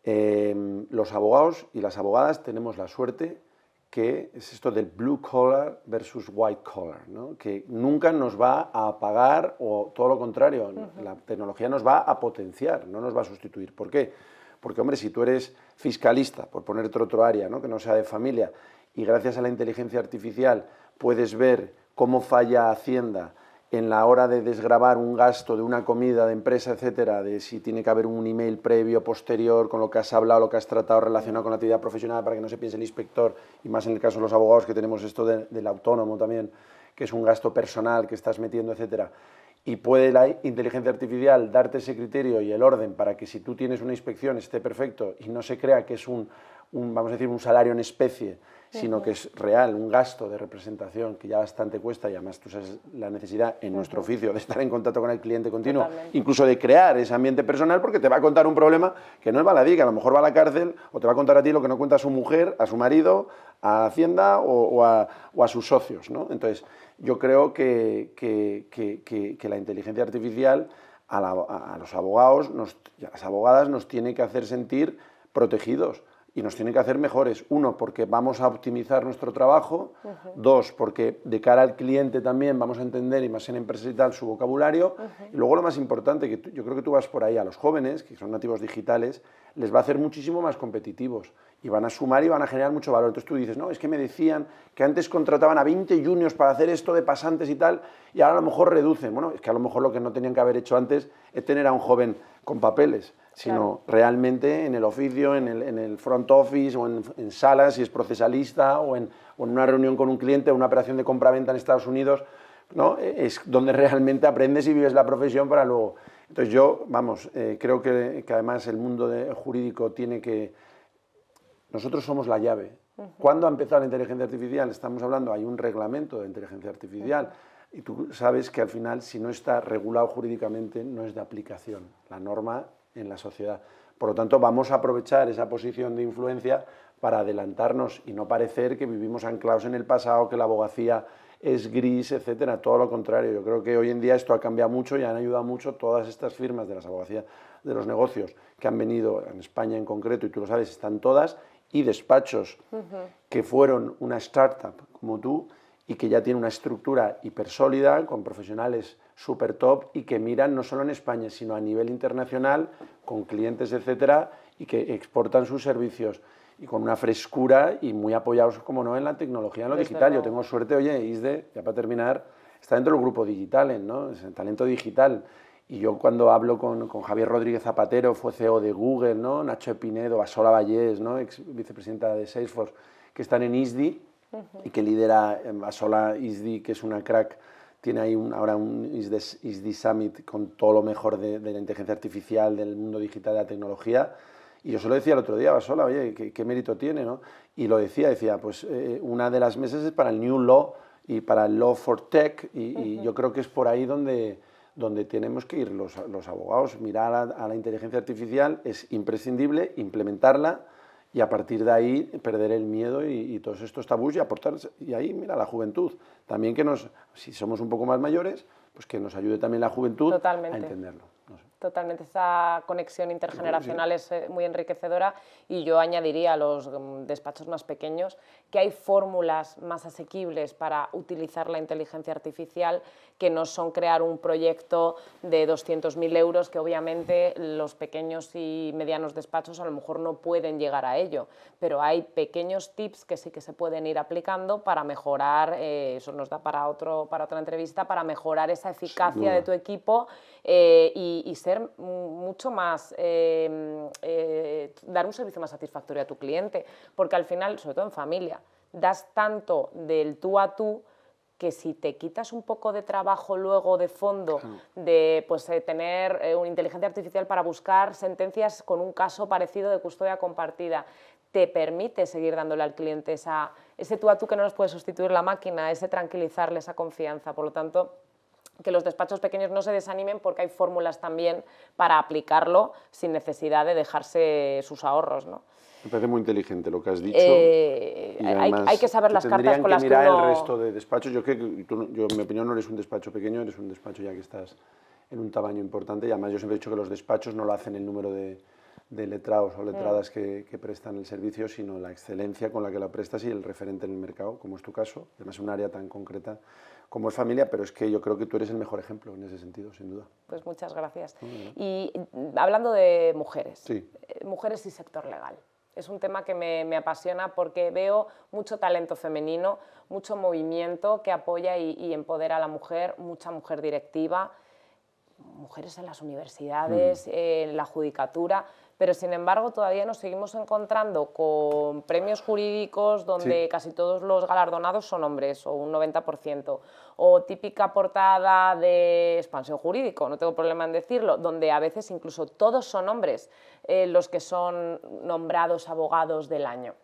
Los abogados y las abogadas tenemos la suerte que es esto del blue collar versus white collar, ¿no? Que nunca nos va a apagar, o todo lo contrario, la tecnología nos va a potenciar, no nos va a sustituir. ¿Por qué? Porque, hombre, si tú eres fiscalista, por ponerte otro área, ¿no? Que no sea de familia, y gracias a la inteligencia artificial puedes ver cómo falla Hacienda en la hora de desgravar un gasto de una comida de empresa, etcétera, de si tiene que haber un email previo, posterior, con lo que has hablado, lo que has tratado relacionado con la actividad profesional, para que no se piense el inspector, y más en el caso de los abogados, que tenemos esto del autónomo también, que es un gasto personal que estás metiendo, etcétera. Y puede la inteligencia artificial darte ese criterio y el orden para que si tú tienes una inspección esté perfecto y no se crea que es vamos a decir, un salario en especie, sino que es real, un gasto de representación que ya bastante cuesta, y además tú sabes la necesidad en nuestro oficio de estar en contacto con el cliente continuo, incluso de crear ese ambiente personal, porque te va a contar un problema que no es baladí, que a lo mejor va a la cárcel, o te va a contar a ti lo que no cuenta a su mujer, a su marido, a Hacienda o a sus socios, ¿no? Entonces, yo creo que la inteligencia artificial a los abogados y a las abogadas nos tiene que hacer sentir protegidos y nos tiene que hacer mejores. Uno, porque vamos a optimizar nuestro trabajo. Dos, porque de cara al cliente también vamos a entender, y más en empresas y tal, su vocabulario. Y luego lo más importante, que yo creo que tú vas por ahí, a los jóvenes, que son nativos digitales, les va a hacer muchísimo más competitivos y van a sumar y van a generar mucho valor. Entonces tú dices, no, es que me decían que antes contrataban a 20 juniors para hacer esto de pasantes y tal, y ahora a lo mejor reducen. Bueno, es que a lo mejor lo que no tenían que haber hecho antes es tener a un joven con papeles, sino realmente en el oficio, en el front office, o en salas, si es procesalista, o en una reunión con un cliente, o una operación de compra-venta en Estados Unidos, ¿no? Es donde realmente aprendes y vives la profesión para luego. Entonces yo, vamos, creo que además el mundo jurídico tiene que... Nosotros somos la llave. ¿Cuándo ha empezado la inteligencia artificial? Estamos hablando, hay un reglamento de inteligencia artificial, y tú sabes que al final, si no está regulado jurídicamente, no es de aplicación la norma en la sociedad. Por lo tanto, vamos a aprovechar esa posición de influencia para adelantarnos y no parecer que vivimos anclados en el pasado, que la abogacía es gris, etcétera. Todo lo contrario. Yo creo que hoy en día esto ha cambiado mucho y han ayudado mucho todas estas firmas de las abogacías de los negocios que han venido en España en concreto, y tú lo sabes, están todas, y despachos que fueron una startup como tú y que ya tiene una estructura hipersólida, con profesionales súper top, y que miran no solo en España, sino a nivel internacional, con clientes, etcétera, y que exportan sus servicios, y con una frescura, y muy apoyados, como no, en la tecnología, en lo digital. Yo tengo suerte, oye, ISDE, ya para terminar, está dentro del grupo Digitales, ¿no? Es el talento digital. Y yo cuando hablo con Javier Rodríguez Zapatero, fue CEO de Google, ¿no? Nacho Epinedo, Basola Vallés, ¿no? Ex vicepresidenta de Salesforce, que están en ISDI, y que lidera Basola ISDI, que es una crack tiene ahí ahora un ISDE Summit con todo lo mejor de la inteligencia artificial, del mundo digital, de la tecnología. Y yo se lo decía el otro día a Basola, oye, ¿qué mérito tiene, ¿no? Y lo decía, pues una de las mesas es para el New Law y para el Law for Tech, y yo creo que es por ahí donde tenemos que ir los abogados. Mirar a la inteligencia artificial es imprescindible, implementarla, y a partir de ahí perder el miedo y todos estos tabús y aportar. Y ahí, mira, la juventud, también si somos un poco más mayores, pues que nos ayude también la juventud Totalmente. a entenderlo. No sé. Totalmente, esa conexión intergeneracional es muy enriquecedora, y yo añadiría a los despachos más pequeños que hay fórmulas más asequibles para utilizar la inteligencia artificial, que no son crear un proyecto de 200.000 euros, que obviamente los pequeños y medianos despachos a lo mejor no pueden llegar a ello, pero hay pequeños tips que sí que se pueden ir aplicando para mejorar, eso nos da para otra entrevista, para mejorar esa eficacia de tu equipo y ser mucho más, dar un servicio más satisfactorio a tu cliente, porque al final, sobre todo en familia, das tanto del tú a tú, que si te quitas un poco de trabajo luego de fondo, de tener una inteligencia artificial para buscar sentencias con un caso parecido de custodia compartida, te permite seguir dándole al cliente ese tú a tú que no nos puede sustituir la máquina, ese tranquilizarle, esa confianza. Por lo tanto, que los despachos pequeños no se desanimen, porque hay fórmulas también para aplicarlo sin necesidad de dejarse sus ahorros, ¿no? Me parece muy inteligente lo que has dicho. Y además, hay que saber las cartas con las que uno... mirar el resto de despachos. Yo, en mi opinión, no eres un despacho pequeño, eres un despacho ya que estás en un tamaño importante, y además yo siempre he dicho que los despachos no lo hacen el número de letrados o letradas que prestan el servicio, sino la excelencia con la que la prestas y el referente en el mercado, como es tu caso, además un área tan concreta como es familia, pero es que yo creo que tú eres el mejor ejemplo en ese sentido, sin duda. Pues muchas gracias. Y hablando de mujeres, sí. Mujeres y sector legal. Es un tema que me apasiona, porque veo mucho talento femenino, mucho movimiento que apoya y empodera a la mujer, mucha mujer directiva, mujeres en las universidades, en la judicatura, pero sin embargo todavía nos seguimos encontrando con premios jurídicos donde casi todos los galardonados son hombres, o un 90%, o típica portada de Expansión Jurídico, no tengo problema en decirlo, donde a veces incluso todos son hombres los que son nombrados abogados del año.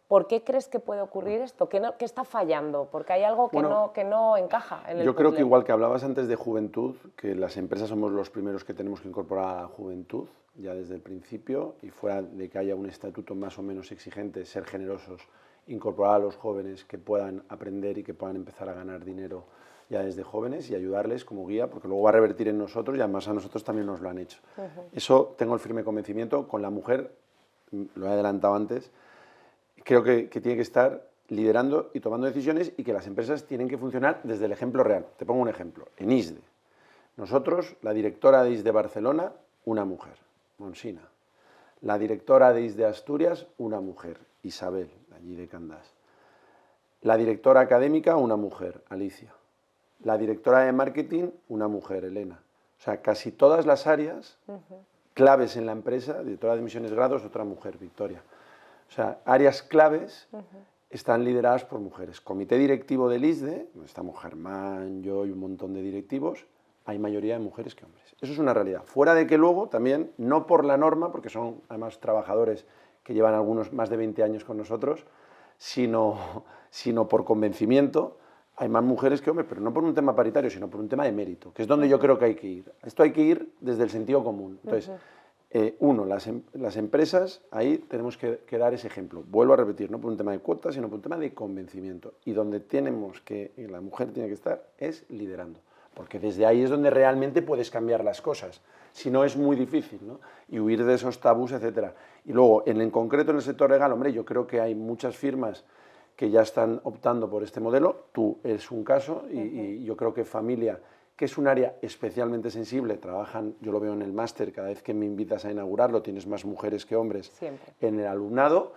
¿Por qué crees que puede ocurrir esto? ¿Qué está fallando? Porque hay algo que no encaja en el Yo creo puzzle. que, igual que hablabas antes de juventud, que las empresas somos los primeros que tenemos que incorporar a la juventud ya desde el principio, y fuera de que haya un estatuto más o menos exigente, ser generosos, incorporar a los jóvenes que puedan aprender y que puedan empezar a ganar dinero ya desde jóvenes, y ayudarles como guía, porque luego va a revertir en nosotros, y además a nosotros también nos lo han hecho. Eso tengo el firme convencimiento. Con la mujer, lo he adelantado antes, creo que tiene que estar liderando y tomando decisiones, y que las empresas tienen que funcionar desde el ejemplo real. Te pongo un ejemplo. En ISDE, nosotros, la directora de ISDE Barcelona, una mujer, Monsina. La directora de ISDE Asturias, una mujer, Isabel, allí de Candás. La directora académica, una mujer, Alicia. La directora de marketing, una mujer, Elena. O sea, casi todas las áreas claves en la empresa, directora de misiones grados, otra mujer, Victoria. O sea, áreas claves están lideradas por mujeres. Comité directivo del ISDE, donde estamos Germán, yo y un montón de directivos, hay mayoría de mujeres que hombres. Eso es una realidad. Fuera de que luego también, no por la norma, porque son además trabajadores que llevan algunos más de 20 años con nosotros, sino por convencimiento, hay más mujeres que hombres, pero no por un tema paritario, sino por un tema de mérito, que es donde yo creo que hay que ir. Esto hay que ir desde el sentido común. Entonces, las empresas, ahí tenemos que dar ese ejemplo. Vuelvo a repetir, no por un tema de cuotas, sino por un tema de convencimiento. Y donde la mujer tiene que estar es liderando, porque desde ahí es donde realmente puedes cambiar las cosas. Si no, es muy difícil, ¿no? Y huir de esos tabús, etcétera. Y luego, en concreto en el sector legal, hombre, yo creo que hay muchas firmas que ya están optando por este modelo. Tú eres un caso, y yo creo que familia, que es un área especialmente sensible, trabajan, yo lo veo en el máster, cada vez que me invitas a inaugurarlo, tienes más mujeres que hombres en el alumnado,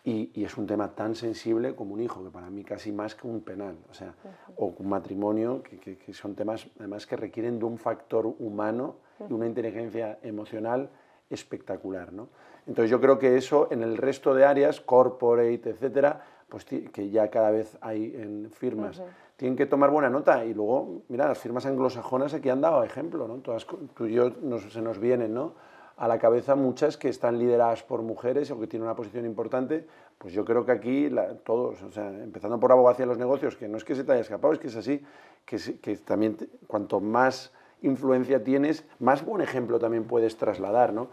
y es un tema tan sensible como un hijo, que para mí casi más que un penal, o sea, o un matrimonio, que son temas además que requieren de un factor humano y una inteligencia emocional espectacular, ¿no? Entonces yo creo que eso en el resto de áreas, corporate, etcétera, pues que ya cada vez hay en firmas tienen que tomar buena nota. Y luego, mira, las firmas anglosajonas aquí han dado ejemplo, ¿no? Todas, tú y yo se nos vienen, ¿no?, a la cabeza muchas que están lideradas por mujeres o que tienen una posición importante. Pues yo creo que aquí todos, o sea, empezando por abogacía de los negocios, que no es que se te haya escapado, es que es así, que también cuanto más influencia tienes, más buen ejemplo también puedes trasladar, ¿no?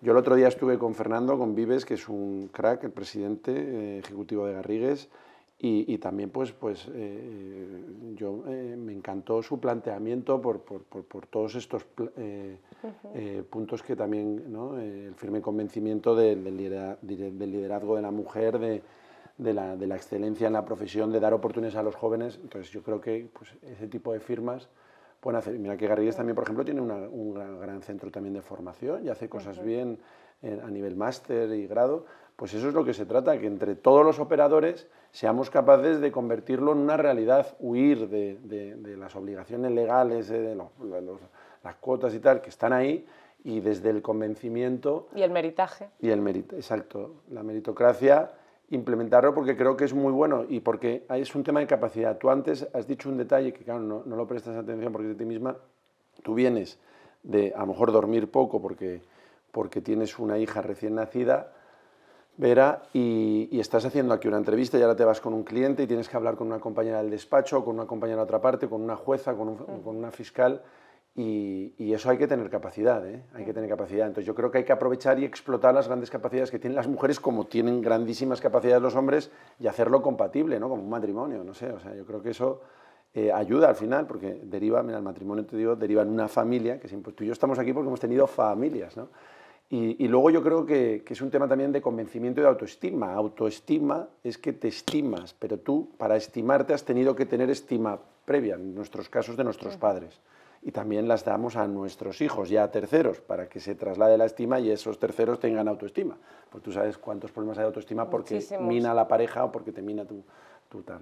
Yo el otro día estuve con Fernando, con Vives, que es un crack, el presidente ejecutivo de Garrigues, y también me encantó su planteamiento por todos estos puntos que también, ¿no?, el firme convencimiento del liderazgo de la mujer, de la excelencia en la profesión, de dar oportunidades a los jóvenes. Entonces yo creo que pues, ese tipo de firmas pueden hacer. Mira que Garrigues también, por ejemplo, tiene un gran centro también de formación y hace cosas bien a nivel máster y grado. Pues eso es lo que se trata, que entre todos los operadores seamos capaces de convertirlo en una realidad, huir de las obligaciones legales, las cuotas y tal, que están ahí, y desde el convencimiento... Y el meritaje. Y el mérito, exacto, la meritocracia, implementarlo porque creo que es muy bueno y porque es un tema de capacidad. Tú antes has dicho un detalle que, claro, no lo prestas atención porque es de ti misma. Tú vienes de, a lo mejor, dormir poco porque tienes una hija recién nacida, Vera, y estás haciendo aquí una entrevista y ahora te vas con un cliente y tienes que hablar con una compañera del despacho, con una compañera de otra parte, con una jueza, con una fiscal, y eso hay que tener capacidad, ¿eh? Hay que tener capacidad. Entonces yo creo que hay que aprovechar y explotar las grandes capacidades que tienen las mujeres, como tienen grandísimas capacidades los hombres, y hacerlo compatible, ¿no?, como un matrimonio, no sé, o sea, yo creo que eso ayuda al final, porque deriva, mira, el matrimonio, te digo, deriva en una familia, que siempre, tú y yo estamos aquí porque hemos tenido familias, ¿no? Y luego yo creo que es un tema también de convencimiento y de autoestima. Autoestima es que te estimas, pero tú para estimarte has tenido que tener estima previa, en nuestros casos de nuestros padres. Y también las damos a nuestros hijos, ya a terceros, para que se traslade la estima y esos terceros tengan autoestima. Pues tú sabes cuántos problemas hay de autoestima porque mina a la pareja o porque te mina tú tal.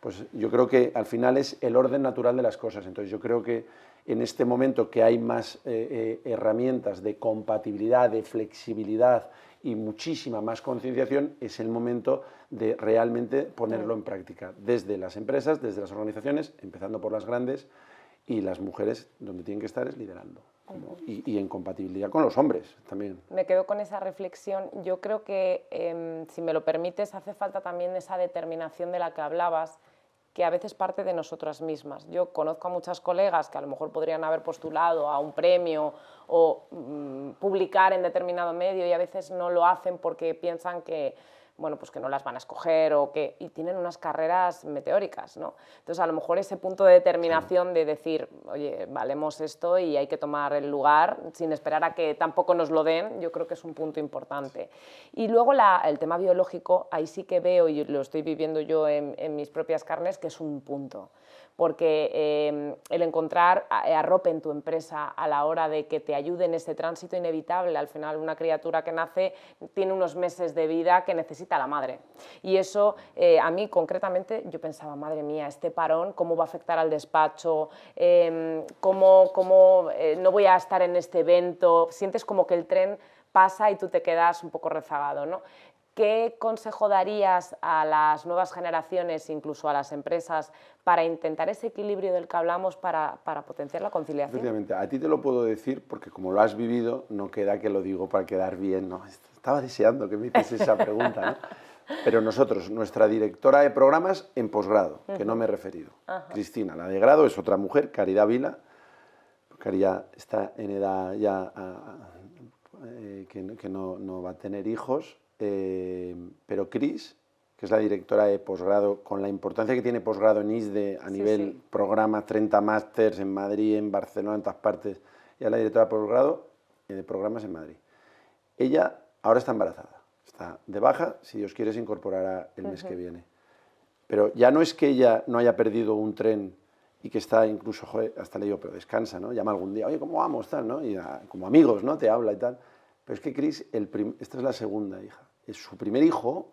Pues yo creo que al final es el orden natural de las cosas. Entonces yo creo que en este momento que hay más herramientas de compatibilidad, de flexibilidad y muchísima más concienciación, es el momento de realmente ponerlo en práctica desde las empresas, desde las organizaciones, empezando por las grandes, y las mujeres donde tienen que estar es liderando. Y en compatibilidad con los hombres también. Me quedo con esa reflexión. Yo creo que, si me lo permites, hace falta también esa determinación de la que hablabas, que a veces parte de nosotras mismas. Yo conozco a muchas colegas que a lo mejor podrían haber postulado a un premio o publicar en determinado medio y a veces no lo hacen porque piensan que, bueno, pues que no las van a escoger y tienen unas carreras meteóricas, ¿no? Entonces, a lo mejor ese punto de determinación de decir, oye, valemos esto y hay que tomar el lugar sin esperar a que tampoco nos lo den, yo creo que es un punto importante. Y luego el tema biológico, ahí sí que veo, y lo estoy viviendo yo en mis propias carnes, que es un punto. Porque el encontrar arrope en tu empresa a la hora de que te ayude en ese tránsito inevitable, al final una criatura que nace tiene unos meses de vida que necesita la madre. Y eso, a mí concretamente, yo pensaba, madre mía, este parón, ¿cómo va a afectar al despacho? ¿Cómo no voy a estar en este evento? Sientes como que el tren pasa y tú te quedas un poco rezagado, ¿no? ¿Qué consejo darías a las nuevas generaciones, incluso a las empresas, para intentar ese equilibrio del que hablamos para potenciar la conciliación? Efectivamente, a ti te lo puedo decir porque como lo has vivido, no queda que lo digo para quedar bien, ¿no? Estaba deseando que me hicieses esa pregunta, ¿no? Pero nosotros, nuestra directora de programas en posgrado, que no me he referido, Cristina, la de grado es otra mujer, Caridad Vila. Caridad está en edad ya que no va a tener hijos. Pero Cris, que es la directora de posgrado, con la importancia que tiene posgrado en ISDE a nivel programa, 30 másters en Madrid, en Barcelona, en todas partes, ella es la directora de posgrado de programas en Madrid. Ella ahora está embarazada, está de baja, si Dios quiere se incorporará el mes que viene. Pero ya no es que ella no haya perdido un tren y que está incluso, joder, hasta le digo, pero descansa, ¿no? Llama algún día, oye, ¿cómo vamos? Tal, ¿no? Y como amigos, ¿no? Te habla y tal. Pero es que Cris, esta es la segunda hija. Su primer hijo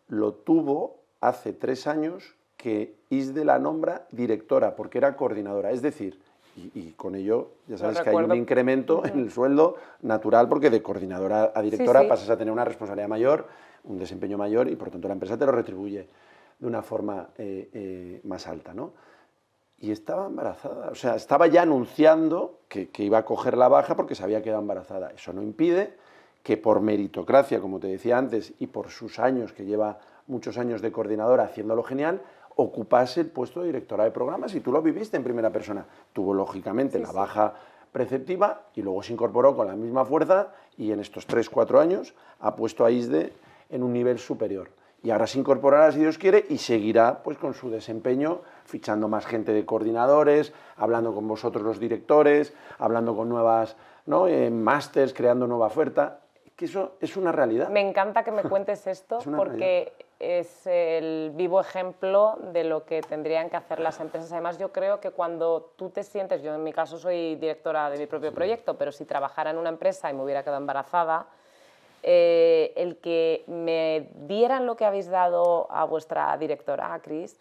lo tuvo hace 3 años que ISDE la nombra directora, porque era coordinadora. Es decir, y con ello ya sabes que hay un incremento en el sueldo natural, porque de coordinadora a directora pasas a tener una responsabilidad mayor, un desempeño mayor, y por tanto la empresa te lo retribuye. de una forma más alta, ¿no? Y estaba embarazada, o sea, estaba ya anunciando que iba a coger la baja porque se había quedado embarazada. Eso no impide que por meritocracia, como te decía antes, y por sus años, que lleva muchos años de coordinadora haciéndolo genial, ocupase el puesto de directora de programas, y tú lo viviste en primera persona. Tuvo, lógicamente, la baja preceptiva y luego se incorporó con la misma fuerza y en estos 3-4 años ha puesto a ISDE en un nivel superior. Y ahora se incorporará, si Dios quiere, y seguirá pues, con su desempeño, fichando más gente de coordinadores, hablando con vosotros los directores, hablando con nuevas, ¿no? Másters, creando nueva oferta. Que eso es una realidad. Me encanta que me cuentes esto porque es el vivo ejemplo de lo que tendrían que hacer las empresas. Además, yo creo que cuando tú te sientes, yo en mi caso soy directora de mi propio proyecto, pero si trabajara en una empresa y me hubiera quedado embarazada, el que me dieran lo que habéis dado a vuestra directora, a Cris,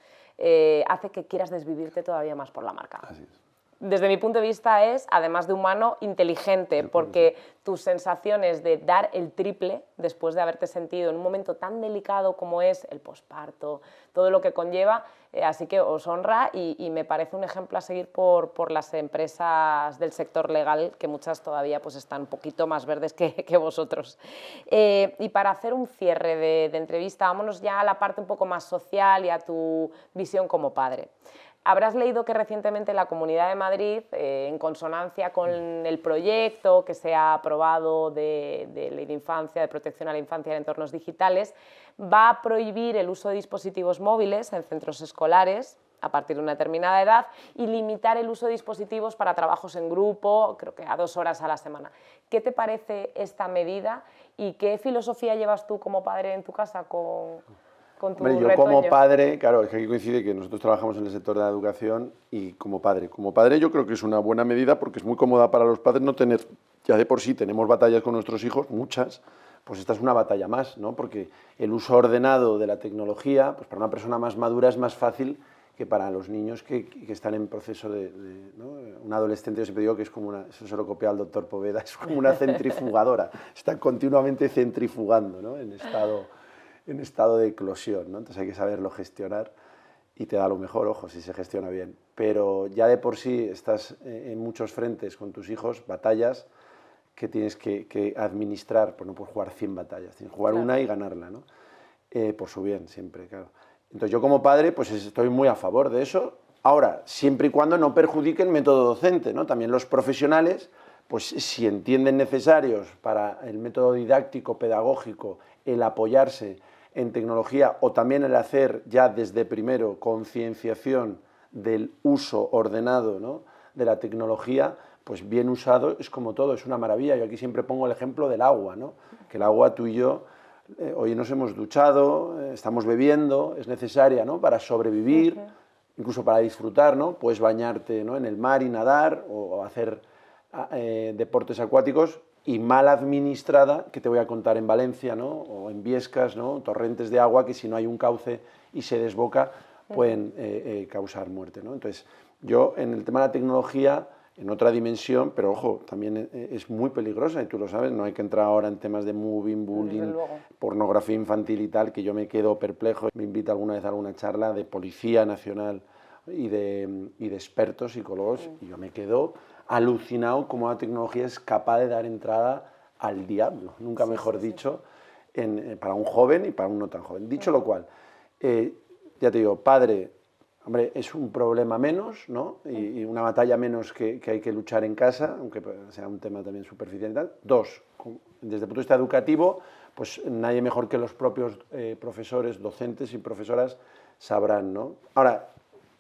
hace que quieras desvivirte todavía más por la marca. Así es. Desde mi punto de vista es, además de humano, inteligente, porque tus sensaciones de dar el triple después de haberte sentido en un momento tan delicado como es el posparto, todo lo que conlleva, así que os honra y me parece un ejemplo a seguir por las empresas del sector legal, que muchas todavía pues, están un poquito más verdes que vosotros. Y para hacer un cierre de entrevista, vámonos ya a la parte un poco más social y a tu visión como padre. Habrás leído que recientemente la Comunidad de Madrid, en consonancia con el proyecto que se ha aprobado de Ley de Infancia, de protección a la infancia en entornos digitales, va a prohibir el uso de dispositivos móviles en centros escolares a partir de una determinada edad y limitar el uso de dispositivos para trabajos en grupo, creo que a 2 horas a la semana. ¿Qué te parece esta medida y qué filosofía llevas tú como padre en tu casa con tu Hombre, yo como padre, claro, es que aquí coincide que nosotros trabajamos en el sector de la educación y como padre yo creo que es una buena medida porque es muy cómoda para los padres no tener, ya de por sí tenemos batallas con nuestros hijos, muchas, pues esta es una batalla más, ¿no? Porque el uso ordenado de la tecnología, pues para una persona más madura es más fácil que para los niños que están en proceso ¿no? Un adolescente, yo siempre digo que es como eso se lo copia al doctor Poveda, es como una centrifugadora, está continuamente centrifugando, ¿no? en estado de eclosión, ¿no? Entonces hay que saberlo gestionar y te da lo mejor, ojo, si se gestiona bien. Pero ya de por sí estás en muchos frentes con tus hijos, batallas que tienes que administrar, pues no puedes jugar 100 batallas, tienes que jugar una y ganarla, ¿no? Por su bien, siempre, claro. Entonces yo como padre, pues estoy muy a favor de eso. Ahora, siempre y cuando no perjudique el método docente, ¿no? También los profesionales, pues si entienden necesarios para el método didáctico, pedagógico, el apoyarse en tecnología o también el hacer ya desde primero concienciación del uso ordenado, ¿no? de la tecnología, pues bien usado es como todo, es una maravilla. Yo aquí siempre pongo el ejemplo del agua, ¿no? Que el agua tú y yo hoy nos hemos duchado, estamos bebiendo, es necesaria, ¿no? Para sobrevivir, incluso para disfrutar, ¿no? Puedes bañarte, ¿no? en el mar y nadar o hacer deportes acuáticos, y mal administrada, que te voy a contar en Valencia, ¿no? o en Biescas, ¿no? torrentes de agua que si no hay un cauce y se desboca pueden causar muerte, ¿no? Entonces, yo en el tema de la tecnología, en otra dimensión, pero ojo, también es muy peligrosa y tú lo sabes, no hay que entrar ahora en temas de moving, bullying, pornografía infantil y tal, que yo me quedo perplejo. Me invita alguna vez a alguna charla de Policía Nacional y de expertos psicólogos y yo me quedo alucinado cómo la tecnología es capaz de dar entrada al diablo, nunca mejor dicho, para un joven y para un no tan joven. Dicho lo cual, ya te digo, padre, hombre, es un problema menos, ¿no? y una batalla menos que hay que luchar en casa, aunque sea un tema también superficial y tal. 2, desde el punto de vista educativo, pues nadie mejor que los propios profesores, docentes y profesoras sabrán, ¿no? Ahora,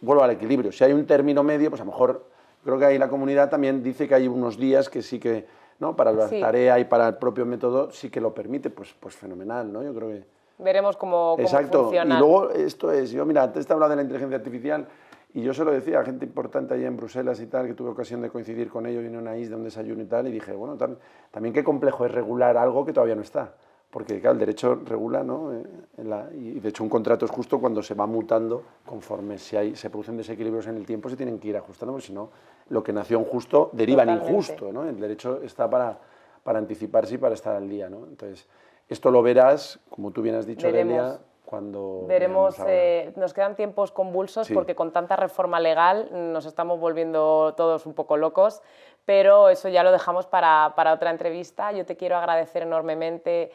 vuelvo al equilibrio, si hay un término medio, pues a lo mejor creo que ahí la comunidad también dice que hay unos días que sí que, ¿no? para la tarea y para el propio método sí que lo permite, pues fenomenal, ¿no? Yo creo que... Veremos cómo Exacto, funciona. Y luego esto es, yo mira, antes te he hablado de la inteligencia artificial y yo se lo decía a gente importante allí en Bruselas y tal, que tuve ocasión de coincidir con ellos, vine a una isla de un desayuno y tal, y dije, bueno, también qué complejo es regular algo que todavía no está. Porque claro, el derecho regula, ¿no? Y de hecho un contrato es justo cuando se va mutando conforme se producen desequilibrios en el tiempo, se tienen que ir ajustando, porque si no, lo que nació injusto deriva en injusto, ¿no? El derecho está para anticiparse y para estar al día, ¿no? Entonces, esto lo verás, como tú bien has dicho, Delia, cuando veremos. ahora. Nos quedan tiempos convulsos Sí. porque con tanta reforma legal nos estamos volviendo todos un poco locos, pero eso ya lo dejamos para otra entrevista. Yo te quiero agradecer enormemente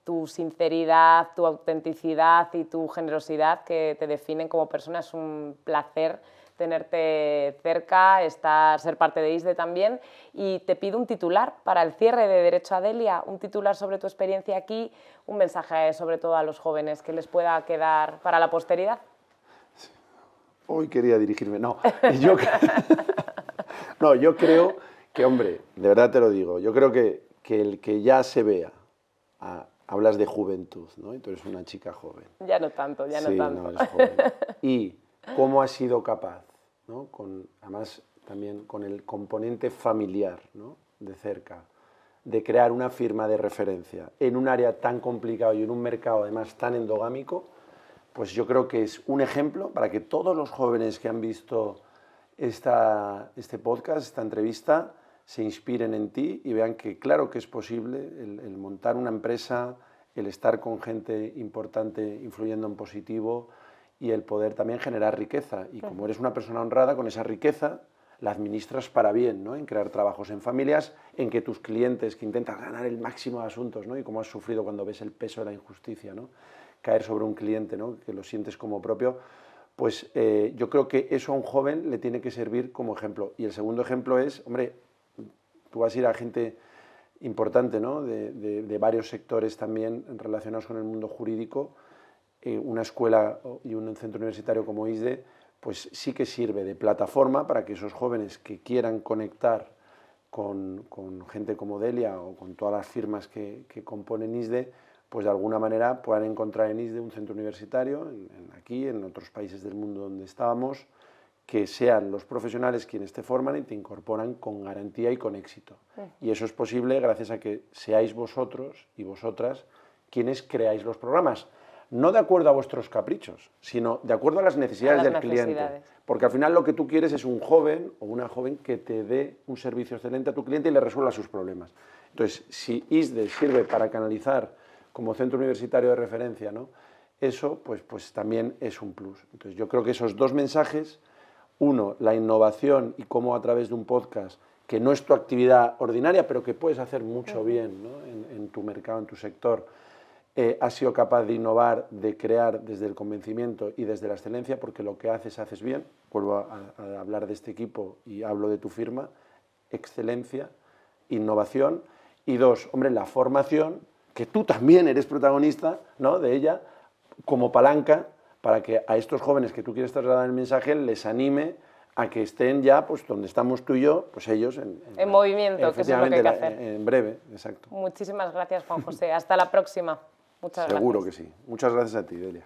tu sinceridad, tu autenticidad y tu generosidad que te definen como persona. Es un placer tenerte cerca, ser parte de ISDE también, y te pido un titular para el cierre de Derecho a Delia, un titular sobre tu experiencia aquí, un mensaje sobre todo a los jóvenes que les pueda quedar para la posteridad. Hoy quería dirigirme, no, yo creo que, hombre, de verdad te lo digo, yo creo que el que ya se vea, hablas de juventud, ¿no? Y tú eres una chica joven. Ya no tanto, ya no tanto. No, eres joven. Y cómo has sido capaz, ¿no? Además también con el componente familiar, ¿no? De cerca, de crear una firma de referencia en un área tan complicado y en un mercado además tan endogámico, pues yo creo que es un ejemplo para que todos los jóvenes que han visto este podcast, esta entrevista, se inspiren en ti y vean que claro que es posible el montar una empresa, el estar con gente importante influyendo en positivo y el poder también generar riqueza. Y como eres una persona honrada, con esa riqueza la administras para bien, ¿no? En crear trabajos en familias, en que tus clientes, que intentas ganar el máximo de asuntos, ¿no? Y cómo has sufrido cuando ves el peso de la injusticia, ¿no? Caer sobre un cliente, ¿no? Que lo sientes como propio, pues yo creo que eso a un joven le tiene que servir como ejemplo. Y el segundo ejemplo es, hombre, tú vas a ir a gente importante, ¿no? de varios sectores también relacionados con el mundo jurídico, una escuela y un centro universitario como ISDE, pues sí que sirve de plataforma para que esos jóvenes que quieran conectar con gente como Delia o con todas las firmas que componen ISDE, pues de alguna manera puedan encontrar en ISDE un centro universitario, aquí, en otros países del mundo donde estábamos, que sean los profesionales quienes te forman y te incorporan con garantía y con éxito. Y eso es posible gracias a que seáis vosotros y vosotras quienes creáis los programas. No de acuerdo a vuestros caprichos, sino de acuerdo a las necesidades del cliente. Porque al final lo que tú quieres es un joven o una joven que te dé un servicio excelente a tu cliente y le resuelva sus problemas. Entonces, si ISDE sirve para canalizar como centro universitario de referencia, ¿no? Eso pues también es un plus. Entonces, yo creo que esos dos mensajes, uno, la innovación y cómo a través de un podcast, que no es tu actividad ordinaria, pero que puedes hacer mucho bien, ¿no? en tu mercado, en tu sector, has sido capaz de innovar, de crear desde el convencimiento y desde la excelencia, porque lo que haces bien. Vuelvo a hablar de este equipo y hablo de tu firma, excelencia, innovación, y dos, hombre, la formación, que tú también eres protagonista, ¿no? De ella, como palanca, para que a estos jóvenes que tú quieres trasladar el mensaje les anime a que estén ya, pues donde estamos tú y yo, pues ellos en movimiento, que eso es lo que hay que hacer. En breve, exacto. Muchísimas gracias, Juan José. Hasta la próxima. Muchas gracias. Seguro que sí. Muchas gracias a ti, Delia.